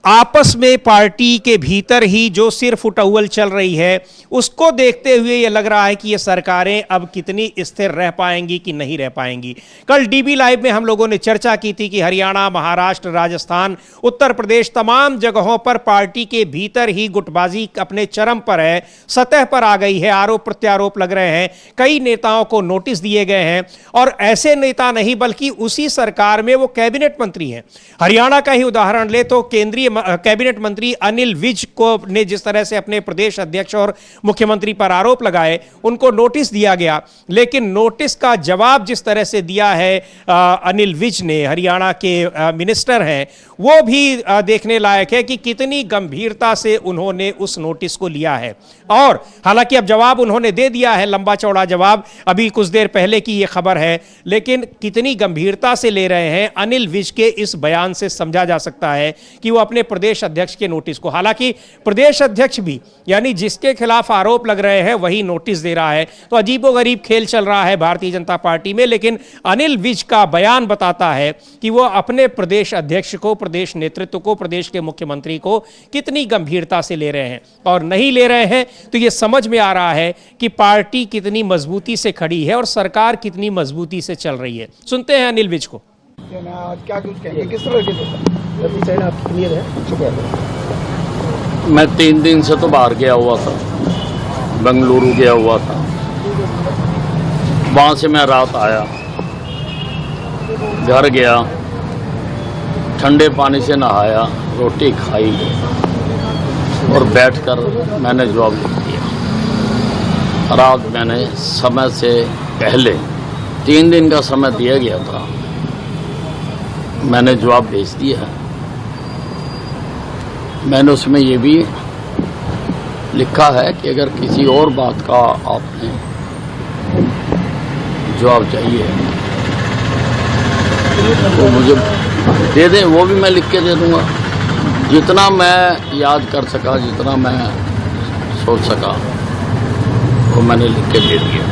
आपस में पार्टी के भीतर ही जो सिर्फ उटौवल चल रही है, उसको देखते हुए ये लग रहा है कि ये सरकारें अब कितनी स्थिर रह पाएंगी कि नहीं रह पाएंगी। कल डीबी लाइव में हम लोगों ने चर्चा की थी कि हरियाणा, महाराष्ट्र, राजस्थान, उत्तर प्रदेश, तमाम जगहों पर पार्टी के भीतर ही गुटबाजी अपने चरम पर है, सतह पर आ गई है, आरोप प्रत्यारोप लग रहे हैं, कई नेताओं को नोटिस दिए गए हैं। और ऐसे नेता नहीं बल्कि उसी सरकार में वो कैबिनेट मंत्री हैं। हरियाणा का ही उदाहरण ले तो केंद्रीय कैबिनेट मंत्री अनिल विज को ने जिस तरह से अपने प्रदेश अध्यक्ष और मुख्यमंत्री पर आरोप लगाए, उनको नोटिस दिया गया, लेकिन नोटिस का जवाब जिस तरह से दिया है अनिल विज ने, हरियाणा के मिनिस्टर हैं, वो भी देखने लायक है कि कितनी गंभीरता से उन्होंने उस नोटिस को लिया है। और हालांकि अब जवाब उन्होंने दे दिया है, लंबा चौड़ा जवाब, अभी कुछ देर पहले की यह खबर है, लेकिन कितनी गंभीरता से ले रहे हैं अनिल विज के इस बयान से समझा जा सकता है कि वो अपने प्रदेश अध्यक्ष के नोटिस को, हालांकि प्रदेश अध्यक्ष भी यानी जिसके खिलाफ आरोप लग रहे हैं वही नोटिस दे रहा है। तो अजीबोगरीब खेल चल रहा है भारतीय जनता पार्टी में, लेकिन अनिल विज का बयान बताता है कि वो अपने प्रदेश अध्यक्ष को, प्रदेश नेतृत्व को, प्रदेश के मुख्यमंत्री को कितनी गंभीरता से ले रहे हैं। और नहीं ले रहे हैं तो ये समझ में आ रहा है कि पार्टी कितनी मजबूती से खड़ी है और सरकार कितनी मजबूती से चल रही है। सुनते हैं अनिल विज को। क्या कुछ कहेंगे, किस तरह के आपकी क्लियर है? मैं 3 दिन से तो बाहर गया हुआ था, बेंगलुरु गया हुआ था, वहाँ से मैं रात आया, घर गया, ठंडे पानी से नहाया, रोटी खाई और बैठकर मैंने जवाब लिख दिया। रात मैंने समय से पहले 3 दिन का समय दिया गया था, मैंने जवाब भेज दिया है। मैंने उसमें ये भी लिखा है कि अगर किसी और बात का आपने जवाब चाहिए तो मुझे दे दें, वो भी मैं लिख के दे दूँगा। जितना मैं याद कर सका, जितना मैं सोच सका, वो मैंने लिख के दे दिया।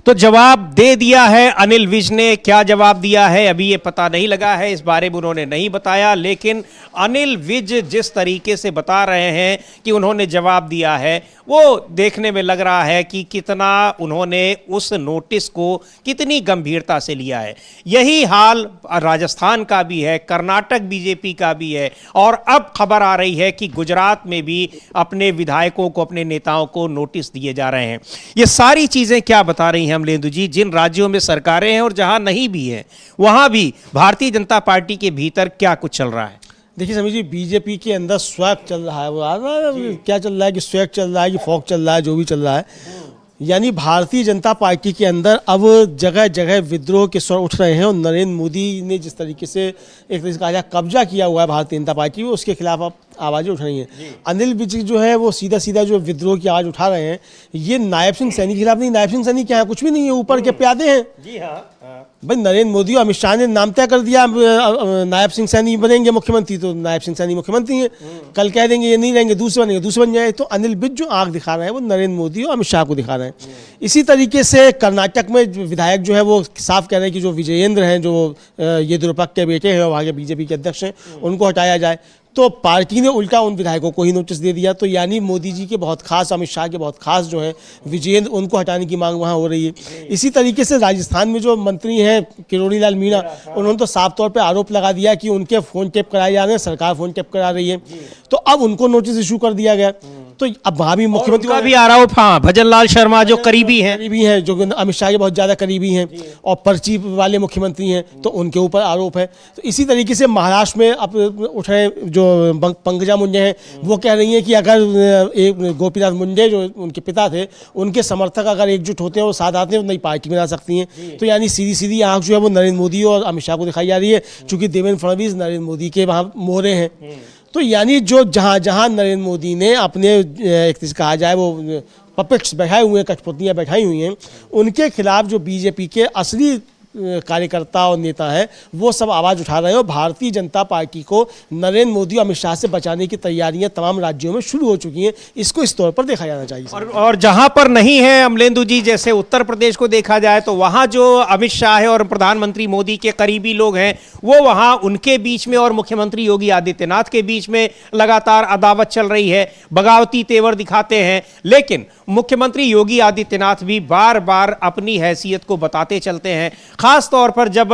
तो जवाब दे दिया है अनिल विज ने। क्या जवाब दिया है अभी ये पता नहीं लगा है, इस बारे में उन्होंने नहीं बताया, लेकिन अनिल विज जिस तरीके से बता रहे हैं कि उन्होंने जवाब दिया है, वो देखने में लग रहा है कि कितना उन्होंने उस नोटिस को कितनी गंभीरता से लिया है। यही हाल राजस्थान का भी है, कर्नाटक बीजेपी का भी है, और अब खबर आ रही है कि गुजरात में भी अपने विधायकों को, अपने नेताओं को नोटिस दिए जा रहे हैं। ये सारी चीजें क्या बता रही हैं अमलेंदु जी? जिन राज्यों में सरकारें हैं और जहां नहीं भी है, वहां भी भारतीय जनता पार्टी के भीतर क्या कुछ चल रहा है? देखिए समीर जी, बीजेपी के अंदर स्वैग चल रहा है। वो क्या चल रहा है कि स्वैग चल रहा है कि फॉक चल रहा है, जो भी चल रहा है, यानी भारतीय जनता पार्टी के अंदर अब जगह जगह विद्रोह के स्वर उठ रहे हैं। और नरेंद्र मोदी ने जिस तरीके से एक तरीके का कब्जा किया हुआ है भारतीय जनता पार्टी में, उसके खिलाफ अब आवाज़ें उठ रही हैं। अनिल विज जो है वो सीधा सीधा जो विद्रोह की आवाज़ उठा रहे हैं, ये नायब सिंह सैनी के खिलाफ नहीं। नायब सिंह सैनी क्या है? कुछ भी नहीं है, ऊपर के प्यादे हैं। जी हाँ, भाई नरेंद्र मोदी और अमित शाह ने नाम तय कर दिया, नायब सिंह सैनी बनेंगे मुख्यमंत्री, तो नायब सिंह सैनी मुख्यमंत्री हैं। कल कह देंगे ये नहीं रहेंगे, दूसरे बनेंगे, दूसरे बन जाए। तो अनिल विज जो आंख दिखा रहे हैं वो नरेंद्र मोदी और अमित शाह को दिखा रहे हैं। इसी तरीके से कर्नाटक में विधायक जो है वो साफ कह रहे हैं कि जो विजयेंद्र हैं, जो येदियुरप्पा के बेटे हैं और वहाँ के बीजेपी के अध्यक्ष हैं, उनको हटाया जाए। तो पार्टी ने उल्टा उन विधायकों को ही नोटिस दे दिया। तो यानी मोदी जी के बहुत खास, अमित शाह के बहुत खास जो है विजयेंद्र, उनको हटाने की मांग वहाँ हो रही है। इसी तरीके से राजस्थान में जो मंत्री हैं किरोड़ी लाल मीणा, उन्होंने तो साफ तौर पे आरोप लगा दिया कि उनके फ़ोन टेप कराए जा रहे हैं, सरकार फ़ोन टेप करा रही है। तो अब उनको नोटिस इशू कर दिया गया। तो अब वहाँ भी मुख्यमंत्री का भी आरोप, हाँ, भजन लाल शर्मा जो करीबी हैं, जो अमित शाह के बहुत ज़्यादा करीबी हैं और पर्ची वाले मुख्यमंत्री हैं, तो उनके ऊपर आरोप है। तो इसी तरीके से महाराष्ट्र में अब उठ रहे जो पंकजा मुंडे हैं, वो कह रही हैं कि अगर एक गोपीनाथ मुंडे जो उनके पिता थे, उनके समर्थक अगर एकजुट होते हैं और साथ आते हैं, तो नई पार्टी बना सकती हैं। तो यानी सीधी सीधी आंख जो है वो नरेंद्र मोदी और अमित शाह को दिखाई जा रही है, चूँकि देवेंद्र फडणवीस नरेंद्र मोदी के वहाँ मोहरे हैं। तो यानी जो जहाँ जहाँ नरेंद्र मोदी ने अपने एक चीज़ कहा जाए वो पपेट्स बैठाए हुए हैं, कठपुतलियाँ बैठाई हुई हैं, उनके खिलाफ जो बीजेपी के असली कार्यकर्ता और नेता हैं वो सब आवाज़ उठा रहे हैं और भारतीय जनता पार्टी को नरेंद्र मोदी और अमित शाह से बचाने की तैयारियां तमाम राज्यों में शुरू हो चुकी हैं। इसको इस तौर पर देखा जाना चाहिए। और जहां पर नहीं है अमलेंदु जी, जैसे उत्तर प्रदेश को देखा जाए तो वहां जो अमित शाह है और प्रधानमंत्री मोदी के करीबी लोग हैं वो वहां उनके बीच में और मुख्यमंत्री योगी आदित्यनाथ के बीच में लगातार अदावत चल रही है, बगावती तेवर दिखाते हैं। लेकिन मुख्यमंत्री योगी आदित्यनाथ भी बार बार अपनी हैसियत को बताते चलते हैं। खास तौर पर जब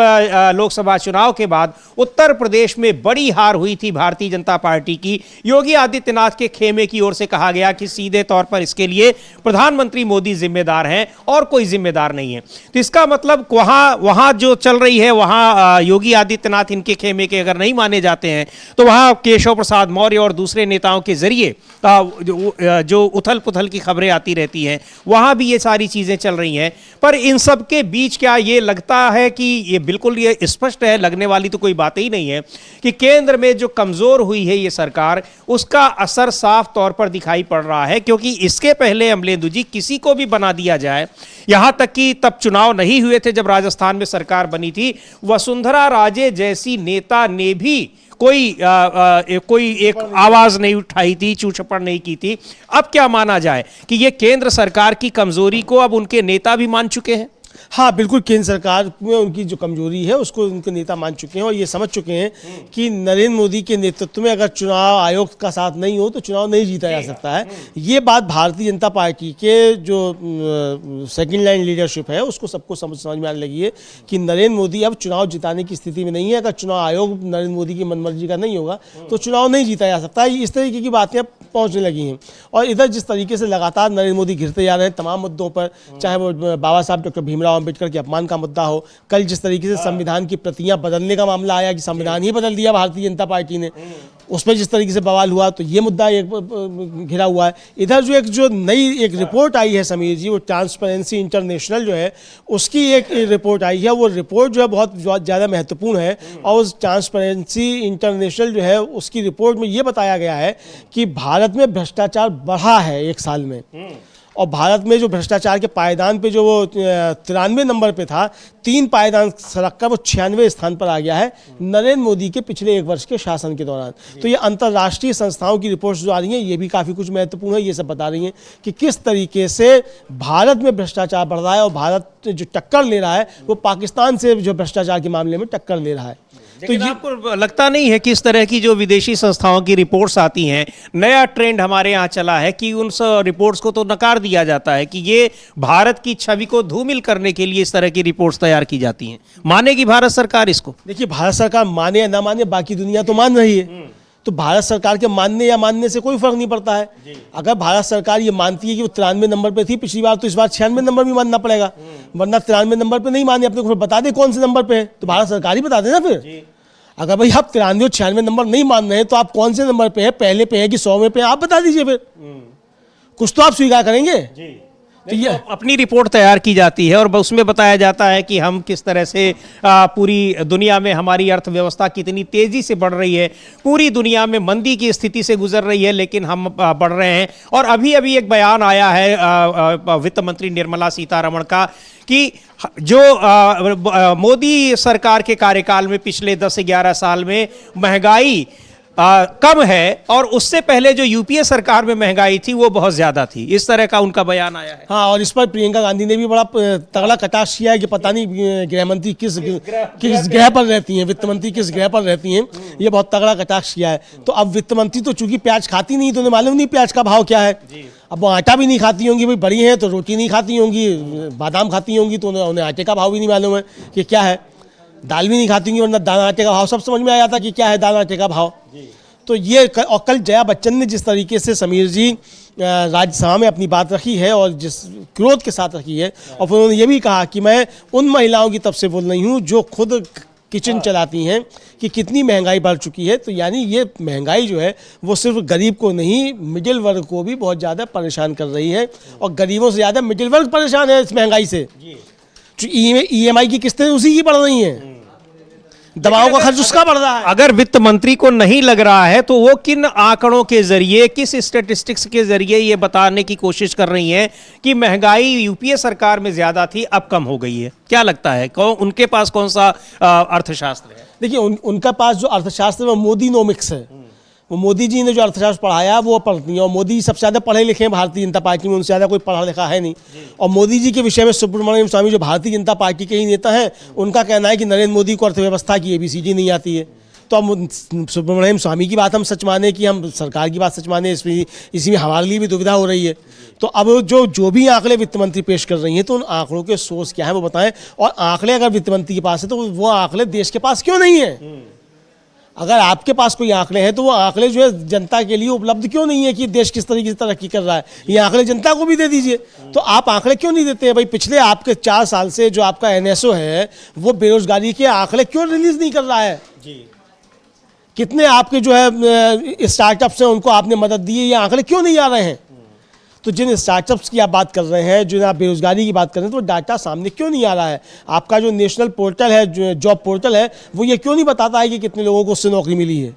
लोकसभा चुनाव के बाद उत्तर प्रदेश में बड़ी हार हुई थी भारतीय जनता पार्टी की, योगी आदित्यनाथ के खेमे की ओर से कहा गया कि सीधे तौर पर इसके लिए प्रधानमंत्री मोदी जिम्मेदार हैं और कोई जिम्मेदार नहीं है। तो इसका मतलब वहां जो चल रही है वहां योगी आदित्यनाथ इनके खेमे के अगर नहीं माने जाते हैं तो वहां केशव प्रसाद मौर्य और दूसरे नेताओं के जरिए जो उथल पुथल की खबरें आती रहती हैं वहां भी ये सारी चीजें चल रही हैं। पर इन सब के बीच क्या ये लगता है कि ये बिल्कुल ये स्पष्ट है, लगने वाली तो कोई बात ही नहीं है कि केंद्र में जो कमजोर हुई है ये सरकार, उसका असर साफ तौर पर दिखाई पड़ रहा है। क्योंकि इसके पहले अमलेंदु जी किसी को भी बना दिया जाए, यहां तक कि तब चुनाव नहीं हुए थे जब राजस्थान में सरकार बनी थी, वसुंधरा राजे जैसी नेता ने भी कोई एक आवाज नहीं उठाई थी, चूचपड़ नहीं की थी। अब क्या माना जाए कि ये केंद्र सरकार की कमजोरी को अब उनके नेता भी मान चुके हैं? हाँ, बिल्कुल केंद्र सरकार में उनकी जो कमजोरी है उसको उनके नेता मान चुके हैं और ये समझ चुके हैं कि नरेंद्र मोदी के नेतृत्व में अगर चुनाव आयोग का साथ नहीं हो तो चुनाव नहीं जीता जा सकता है। ये बात भारतीय जनता पार्टी के जो सेकंड लाइन लीडरशिप है उसको सबको समझ में आने लगी है कि नरेंद्र मोदी अब चुनाव जिताने की स्थिति में नहीं है। अगर चुनाव आयोग नरेंद्र मोदी की मनमर्जी का नहीं होगा तो चुनाव नहीं जीता जा सकता। इस तरीके की बातें अब पहुँचने लगी हैं और इधर जिस तरीके से लगातार नरेंद्र मोदी घिरते जा रहे हैं तमाम मुद्दों पर, चाहे वो बाबा साहब डॉक्टर भीमराव अम्बेडकर के अपमान का मुद्दा हो, कल जिस तरीके से संविधान की प्रतियां बदलने का मामला आया कि संविधान ही बदल दिया भारतीय जनता पार्टी ने, उस पर जिस तरीके से बवाल हुआ तो ये मुद्दा एक घिरा हुआ है। इधर जो नई एक रिपोर्ट आई है समीर जी, वो ट्रांसपेरेंसी इंटरनेशनल जो है उसकी एक रिपोर्ट आई है। वो रिपोर्ट जो है बहुत ज़्यादा महत्वपूर्ण है और उस ट्रांसपेरेंसी इंटरनेशनल जो है उसकी रिपोर्ट में ये बताया गया है कि भारत में भ्रष्टाचार बढ़ा है एक साल में। और भारत में जो भ्रष्टाचार के पायदान पे जो वो 93 नंबर पे था, 3 पायदान सरक कर वो 96 स्थान पर आ गया है नरेंद्र मोदी के पिछले 1 वर्ष के शासन के दौरान। तो ये अंतर्राष्ट्रीय संस्थाओं की रिपोर्ट्स जो आ रही हैं ये भी काफ़ी कुछ महत्वपूर्ण है। ये सब बता रही हैं कि किस तरीके से भारत में भ्रष्टाचार बढ़ रहा है और भारत जो टक्कर ले रहा है वो पाकिस्तान से जो भ्रष्टाचार के मामले में टक्कर ले रहा है। तो ये आपको लगता नहीं है कि इस तरह की जो विदेशी संस्थाओं की रिपोर्ट्स आती हैं, नया ट्रेंड हमारे यहाँ चला है कि उन रिपोर्ट्स को तो नकार दिया जाता है कि ये भारत की छवि को धूमिल करने के लिए इस तरह की रिपोर्ट्स तैयार की जाती हैं? मानेगी भारत सरकार इसको? देखिए, भारत सरकार माने या ना माने, बाकी दुनिया तो मान रही है। तो भारत सरकार के मानने या मानने से कोई फर्क नहीं पड़ता है। अगर भारत सरकार ये मानती है कि वो 93 नंबर पे थी पिछली बार, तो इस बार 96 नंबर भी मानना पड़ेगा, वरना 93 नंबर पे नहीं माने अपने को बता दे कौन से नंबर पे है, तो भारत सरकार ही बता दे ना। फिर अगर भाई आप 93 और 96 नंबर नहीं मान रहे हैं तो आप कौन से नंबर पे है, पहले पे है कि 100 में पे, आप बता दीजिए। फिर कुछ तो आप स्वीकार करेंगे। तो ये अपनी रिपोर्ट तैयार की जाती है और उसमें बताया जाता है कि हम किस तरह से पूरी दुनिया में हमारी अर्थव्यवस्था कितनी तेजी से बढ़ रही है, पूरी दुनिया में मंदी की स्थिति से गुजर रही है लेकिन हम बढ़ रहे हैं। और अभी अभी एक बयान आया है वित्त मंत्री निर्मला सीतारमण का कि जो मोदी सरकार के कार्यकाल में पिछले 10-11 साल में महंगाई कम है और उससे पहले जो यूपीए सरकार में महंगाई थी वो बहुत ज्यादा थी। इस तरह का उनका बयान आया है। हाँ, और इस पर प्रियंका गांधी ने भी बड़ा तगड़ा कटाक्ष किया है कि पता नहीं गृह मंत्री किस ग्रह पर रहती हैं, वित्त मंत्री किस ग्रह पर रहती हैं, ये बहुत तगड़ा कटाक्ष किया है। तो अब वित्त मंत्री तो चूंकि प्याज खाती नहीं तो उन्हें मालूम नहीं प्याज का भाव क्या है। अब वो आटा भी नहीं खाती होंगी, भाई बड़ी हैं तो रोटी नहीं खाती होंगी, बादाम खाती होंगी तो उन्हें आटे का भाव भी नहीं मालूम है कि क्या है, दाल भी नहीं खाती होंगी वरना दाना आटे का भाव सब समझ में आ जाता कि क्या है दाना आटे का भाव। तो ये और कल जया बच्चन ने जिस तरीके से समीर जी राज्यसभा में अपनी बात रखी है और जिस क्रोध के साथ रखी है, और फिर उन्होंने ये भी कहा कि मैं उन महिलाओं की तरफ से बोल रही हूँ जो खुद किचन चलाती हैं कि कितनी महंगाई बढ़ चुकी है। तो यानी ये महंगाई जो है वो सिर्फ गरीब को नहीं, मिडिल वर्ग को भी बहुत ज़्यादा परेशान कर रही है और गरीबों से ज़्यादा मिडिल वर्ग परेशान है इस महंगाई से। जो EMI की किस्तें उसी की बढ़ रही हैं, दवाओं का खर्च उसका बढ़ रहा है। अगर वित्त मंत्री को नहीं लग रहा है तो वो किन आंकड़ों के जरिए, किस स्टैटिस्टिक्स के जरिए ये बताने की कोशिश कर रही हैं कि महंगाई यूपीए सरकार में ज्यादा थी अब कम हो गई है? क्या लगता है उनके पास कौन सा अर्थशास्त्र है? देखिए उनका पास जो अर्थशास्त्र है वो मोदीनोमिक्स है। वो मोदी जी ने जो अर्थशास्त्र पढ़ाया वो पढ़ती है, और मोदी जी सबसे ज़्यादा पढ़े लिखे हैं भारतीय जनता पार्टी में, उनसे ज़्यादा कोई पढ़ा लिखा है नहीं। और मोदी जी के विषय में सुब्रमण्यम स्वामी जो भारतीय जनता पार्टी के ही नेता हैं, उनका कहना है कि नरेंद्र मोदी को अर्थव्यवस्था की ABCD नहीं आती है। तो अब सुब्रमण्यम स्वामी की बात हम सच माने कि हम सरकार की बात सच माने, इसी में हमारे लिए भी दुविधा हो रही है। तो अब जो भी आंकड़े वित्त मंत्री पेश कर रही हैं तो उन आंकड़ों के सोर्स क्या है वो बताएं, और आंकड़े अगर वित्त मंत्री के पास है तो वो आंकड़े देश के पास क्यों नहीं है? अगर आपके पास कोई आंकड़े हैं तो वो आंकड़े जो है जनता के लिए उपलब्ध क्यों नहीं है कि देश किस तरीके से तरक्की कर रहा है, ये आंकड़े जनता को भी दे दीजिए। तो आप आंकड़े क्यों नहीं देते हैं भाई? पिछले आपके 4 साल से जो आपका NSO है वो बेरोजगारी के आंकड़े क्यों रिलीज नहीं कर रहा है? कितने आपके जो है स्टार्टअप्स हैं उनको आपने मदद दी है, ये आंकड़े क्यों नहीं आ रहे हैं? तो जिन स्टार्टअप्स की आप बात कर रहे हैं, जो आप बेरोजगारी की बात कर रहे हैं, तो डाटा सामने क्यों नहीं आ रहा है? आपका जो नेशनल पोर्टल है, जो जॉब पोर्टल है, वो ये क्यों नहीं बताता है कि कितने लोगों को उससे नौकरी मिली है?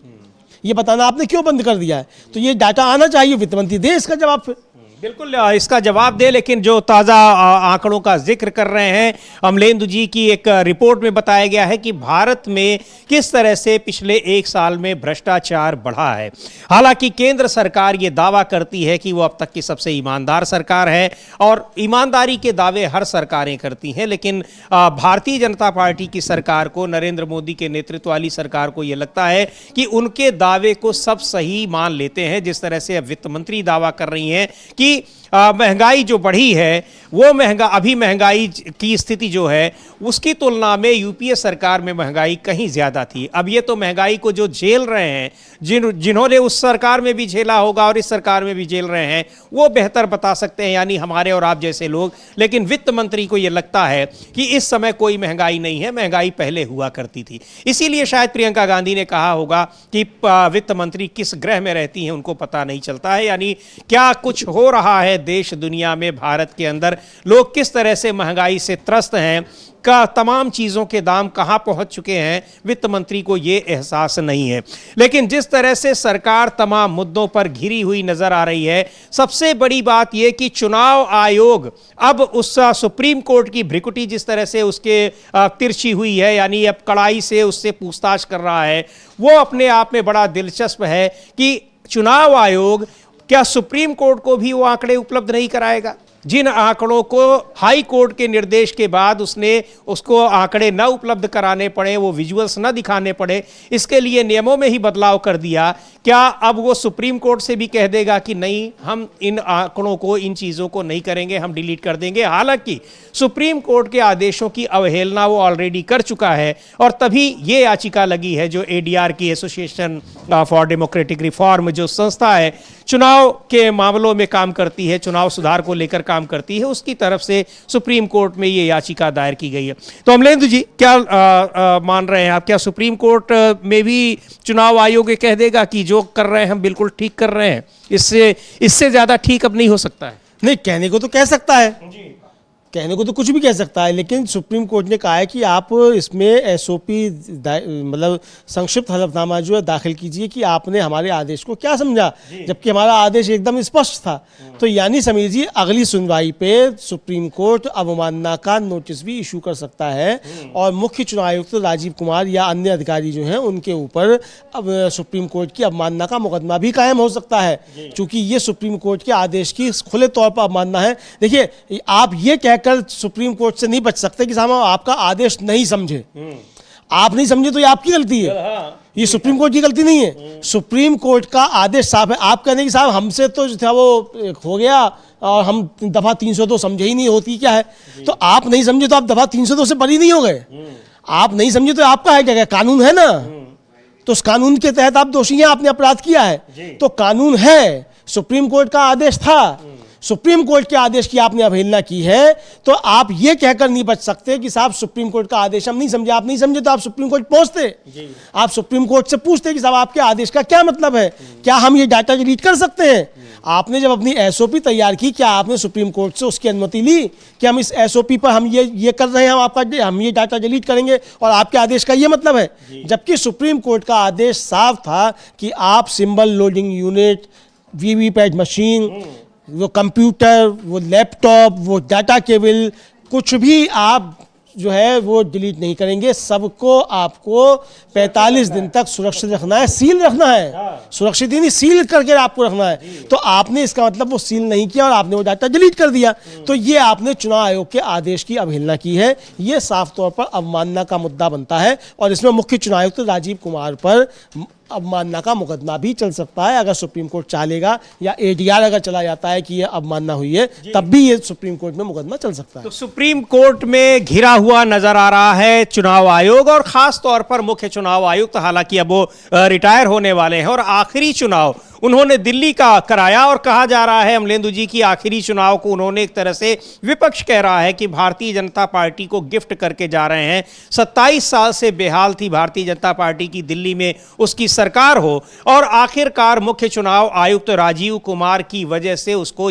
ये बताना आपने क्यों बंद कर दिया है? तो ये डाटा आना चाहिए, वित्त मंत्री दे इसका जवाब। फिर बिल्कुल इसका जवाब दे, लेकिन जो ताज़ा आंकड़ों का जिक्र कर रहे हैं अमलेंदु जी की एक रिपोर्ट में बताया गया है कि भारत में किस तरह से पिछले 1 साल में भ्रष्टाचार बढ़ा है। हालांकि केंद्र सरकार ये दावा करती है कि वो अब तक की सबसे ईमानदार सरकार है, और ईमानदारी के दावे हर सरकारें करती हैं, लेकिन भारतीय जनता पार्टी की सरकार को, नरेंद्र मोदी के नेतृत्व वाली सरकार को ये लगता है कि उनके दावे को सब सही मान लेते हैं। जिस तरह से वित्त मंत्री दावा कर रही हैं कि महंगाई जो बढ़ी है वो अभी महंगाई की स्थिति जो है उसकी तुलना में यूपीए सरकार में महंगाई कहीं ज़्यादा थी। अब ये तो महंगाई को जो झेल रहे हैं, जिन्होंने उस सरकार में भी झेला होगा और इस सरकार में भी झेल रहे हैं, वो बेहतर बता सकते हैं, यानी हमारे और आप जैसे लोग। लेकिन वित्त मंत्री को ये लगता है कि इस समय कोई महंगाई नहीं है, महंगाई पहले हुआ करती थी। इसीलिए शायद प्रियंका गांधी ने कहा होगा कि वित्त मंत्री किस ग्रह में रहती हैं उनको पता नहीं चलता है, यानी क्या कुछ हो रहा है देश दुनिया में, भारत के अंदर लोग किस तरह से महंगाई से त्रस्त हैं, का तमाम चीज़ों के दाम कहां पहुंच चुके हैं, वित्त मंत्री को यह एहसास नहीं है। लेकिन जिस तरह से सरकार तमाम मुद्दों पर घिरी हुई नजर आ रही है, सबसे बड़ी बात यह कि चुनाव आयोग अब उस सुप्रीम कोर्ट की भ्रिकुटी जिस तरह से उसके तिरछी हुई है, यानी अब कड़ाई से उससे पूछताछ कर रहा है, वो अपने आप में बड़ा दिलचस्प है कि चुनाव आयोग क्या सुप्रीम कोर्ट को भी वो आंकड़े उपलब्ध नहीं कराएगा जिन आंकड़ों को हाई कोर्ट के निर्देश के बाद उसको आंकड़े न उपलब्ध कराने पड़े, वो विजुअल्स न दिखाने पड़े, इसके लिए नियमों में ही बदलाव कर दिया। क्या अब वो सुप्रीम कोर्ट से भी कह देगा कि नहीं, हम इन आंकड़ों को, इन चीज़ों को नहीं करेंगे, हम डिलीट कर देंगे? हालांकि सुप्रीम कोर्ट के आदेशों की अवहेलना वो ऑलरेडी कर चुका है, और तभी ये याचिका लगी है जो ADR की, एसोसिएशन फॉर डेमोक्रेटिक रिफॉर्म, जो संस्था है चुनाव के मामलों में काम करती है, चुनाव सुधार को लेकर काम करती है, उसकी तरफ से सुप्रीम कोर्ट में ये याचिका दायर की गई है। तो अमलेंदु जी क्या मान रहे हैं आप? क्या सुप्रीम कोर्ट में भी चुनाव आयोग कह देगा कि जो कर रहे हैं हम बिल्कुल ठीक कर रहे हैं, इससे ज्यादा ठीक अब नहीं हो सकता है? नहीं, कहने को तो कह सकता है, कहने को तो कुछ भी कह सकता है, लेकिन सुप्रीम कोर्ट ने कहा है कि आप इसमें SOP मतलब संक्षिप्त हलफनामा जो है दाखिल कीजिए कि आपने हमारे आदेश को क्या समझा, जबकि हमारा आदेश एकदम स्पष्ट था। तो यानी समीर जी, अगली सुनवाई पे सुप्रीम कोर्ट अवमानना का नोटिस भी इशू कर सकता है, और मुख्य चुनाव आयुक्त राजीव कुमार या अन्य अधिकारी जो हैं उनके ऊपर अब सुप्रीम कोर्ट की अवमानना का मुकदमा भी कायम हो सकता है, क्योंकि ये सुप्रीम कोर्ट के आदेश की खुले तौर पर अवमानना है। देखिए, आप ये कहकर सुप्रीम कोर्ट से नहीं बच सकते कि साहब आपका आदेश नहीं समझे। आप नहीं समझे तो ये आपकी गलती है, ये सुप्रीम कोर्ट की गलती नहीं है। सुप्रीम कोर्ट का आदेश साफ है। आप कहने कि साहब हमसे तो जो था वो हो गया और हम दफा 302 समझे ही नहीं, होती क्या है। तो आप नहीं समझे तो आप दफा 302 से बरी नहीं हो गए। आप नहीं समझे तो आपका है क्या, कानून है ना, तो उस कानून के तहत आप दोषी हैं, आपने अपराध किया है, तो कानून है, सुप्रीम कोर्ट का आदेश था, सुप्रीम कोर्ट के आदेश की आपने अवहेलना की है, तो आप ये कहकर नहीं बच सकते कि साहब सुप्रीम कोर्ट का आदेश हम नहीं समझे। आप नहीं समझे तो आप सुप्रीम कोर्ट पहुंचते, आप सुप्रीम कोर्ट से पूछते कि साहब आपके आदेश का क्या मतलब है, क्या हम ये डाटा डिलीट कर सकते हैं। आपने जब अपनी एसओपी तैयार की, क्या आपने सुप्रीम कोर्ट से उसकी अनुमति ली कि हम इस एसओपी पर हम ये कर रहे हैं, हम ये डाटा डिलीट करेंगे और आपके आदेश का ये मतलब है? जबकि सुप्रीम कोर्ट का आदेश साफ था कि आप symbol loading unit, VVPAT machine, वो कंप्यूटर, वो लैपटॉप, वो डाटा केबल, कुछ भी आप जो है वो डिलीट नहीं करेंगे। सबको आपको 45 दिन तक सुरक्षित रखना है, सील रखना है, सुरक्षित ही नहीं सील करके आपको रखना है। तो आपने इसका मतलब वो सील नहीं किया और आपने वो डाटा डिलीट कर दिया, तो ये आपने चुनाव आयोग के आदेश की अवहेलना की है। ये साफ तौर पर अवमानना का मुद्दा बनता है और इसमें मुख्य चुनाव आयुक्त राजीव कुमार पर अवमानना का मुकदमा भी चल सकता है। अगर सुप्रीम कोर्ट चालेगा या एडीआर अगर चला जाता है कि ये अवमानना हुई है, तब भी ये सुप्रीम कोर्ट में मुकदमा चल सकता है। तो सुप्रीम कोर्ट में घिरा हुआ नजर आ रहा है चुनाव आयोग और खास तौर पर मुख्य चुनाव आयुक्त। हालांकि अब वो रिटायर होने वाले हैं और आखिरी चुनाव उन्होंने दिल्ली का कराया और कहा जा रहा है अमलेंदु जी की आखिरी चुनाव को उन्होंने एक तरह से, विपक्ष कह रहा है कि भारतीय जनता पार्टी को गिफ्ट करके जा रहे हैं। 27 साल से बेहाल थी भारतीय जनता पार्टी की, दिल्ली में उसकी सरकार हो और आखिरकार मुख्य चुनाव आयुक्त राजीव कुमार की वजह से उसको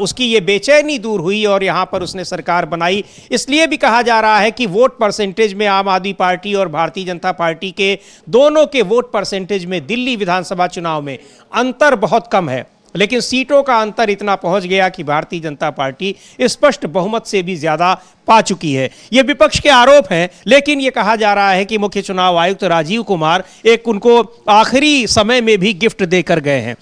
उसकी ये बेचैनी दूर हुई और यहां पर उसने सरकार बनाई। इसलिए भी कहा जा रहा है कि वोट परसेंटेज में आम आदमी पार्टी और भारतीय जनता पार्टी के दोनों के वोट परसेंटेज में दिल्ली विधानसभा चुनाव में अंतर बहुत कम है, लेकिन सीटों का अंतर इतना पहुंच गया कि भारतीय जनता पार्टी स्पष्ट बहुमत से भी ज्यादा पा चुकी है। ये विपक्ष के आरोप हैं, लेकिन ये कहा जा रहा है कि मुख्य चुनाव आयुक्त राजीव कुमार एक उनको आखिरी समय में भी गिफ्ट देकर गए हैं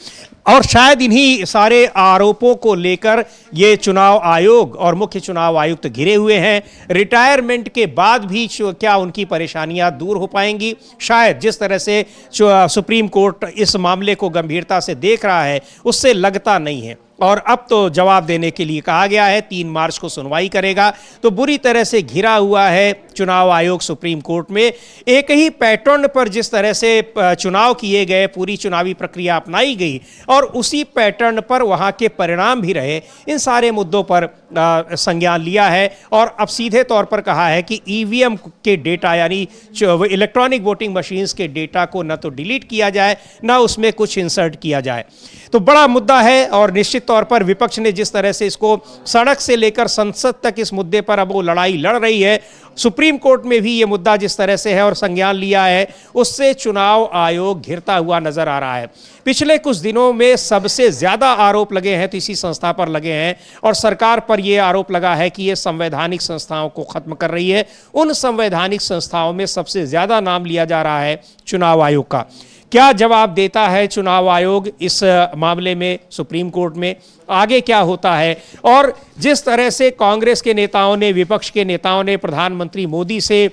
और शायद इन्हीं सारे आरोपों को लेकर ये चुनाव आयोग और मुख्य चुनाव आयुक्त घिरे हुए हैं। रिटायरमेंट के बाद भी क्या उनकी परेशानियां दूर हो पाएंगी? शायद जिस तरह से सुप्रीम कोर्ट इस मामले को गंभीरता से देख रहा है उससे लगता नहीं है और अब तो जवाब देने के लिए कहा गया है, 3 मार्च को सुनवाई करेगा। तो बुरी तरह से घिरा हुआ है चुनाव आयोग सुप्रीम कोर्ट में। एक ही पैटर्न पर जिस तरह से चुनाव किए गए, पूरी चुनावी प्रक्रिया अपनाई गई और उसी पैटर्न पर वहां के परिणाम भी रहे, इन सारे मुद्दों पर संज्ञान लिया है और अब सीधे तौर पर कहा है कि ईवीएम के डेटा यानी इलेक्ट्रॉनिक वोटिंग मशीन्स के डेटा को न तो डिलीट किया जाए न उसमें कुछ इंसर्ट किया जाए। तो बड़ा मुद्दा है और निश्चित तौर पर विपक्ष ने जिस तरह से इसको सड़क से लेकर संसद तक इस मुद्दे पर अब वो लड़ाई लड़ रही है, सुप्रीम कोर्ट में भी ये मुद्दा जिस तरह से है और संज्ञान लिया है, उससे चुनाव आयोग घिरता हुआ नजर आ रहा है। पिछले कुछ दिनों में सबसे ज्यादा आरोप लगे हैं तो इसी संस्था पर लगे हैं और सरकार पर यह आरोप लगा है कि यह संवैधानिक संस्थाओं को खत्म कर रही है। उन संवैधानिक संस्थाओं में सबसे ज्यादा नाम लिया जा रहा है चुनाव आयोग का। क्या जवाब देता है चुनाव आयोग इस मामले में सुप्रीम कोर्ट में? आगे क्या होता है? और जिस तरह से कांग्रेस के नेताओं ने, विपक्ष के नेताओं ने प्रधानमंत्री मोदी से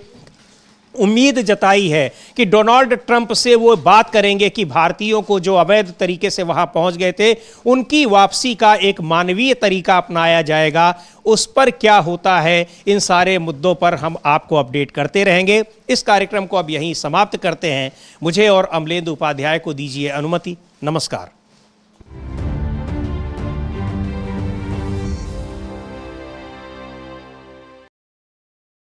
उम्मीद जताई है कि डोनाल्ड ट्रंप से वो बात करेंगे कि भारतीयों को जो अवैध तरीके से वहां पहुंच गए थे उनकी वापसी का एक मानवीय तरीका अपनाया जाएगा, उस पर क्या होता है? इन सारे मुद्दों पर हम आपको अपडेट करते रहेंगे। इस कार्यक्रम को अब यहीं समाप्त करते हैं। मुझे और अमलेंदु उपाध्याय को दीजिए अनुमति। नमस्कार।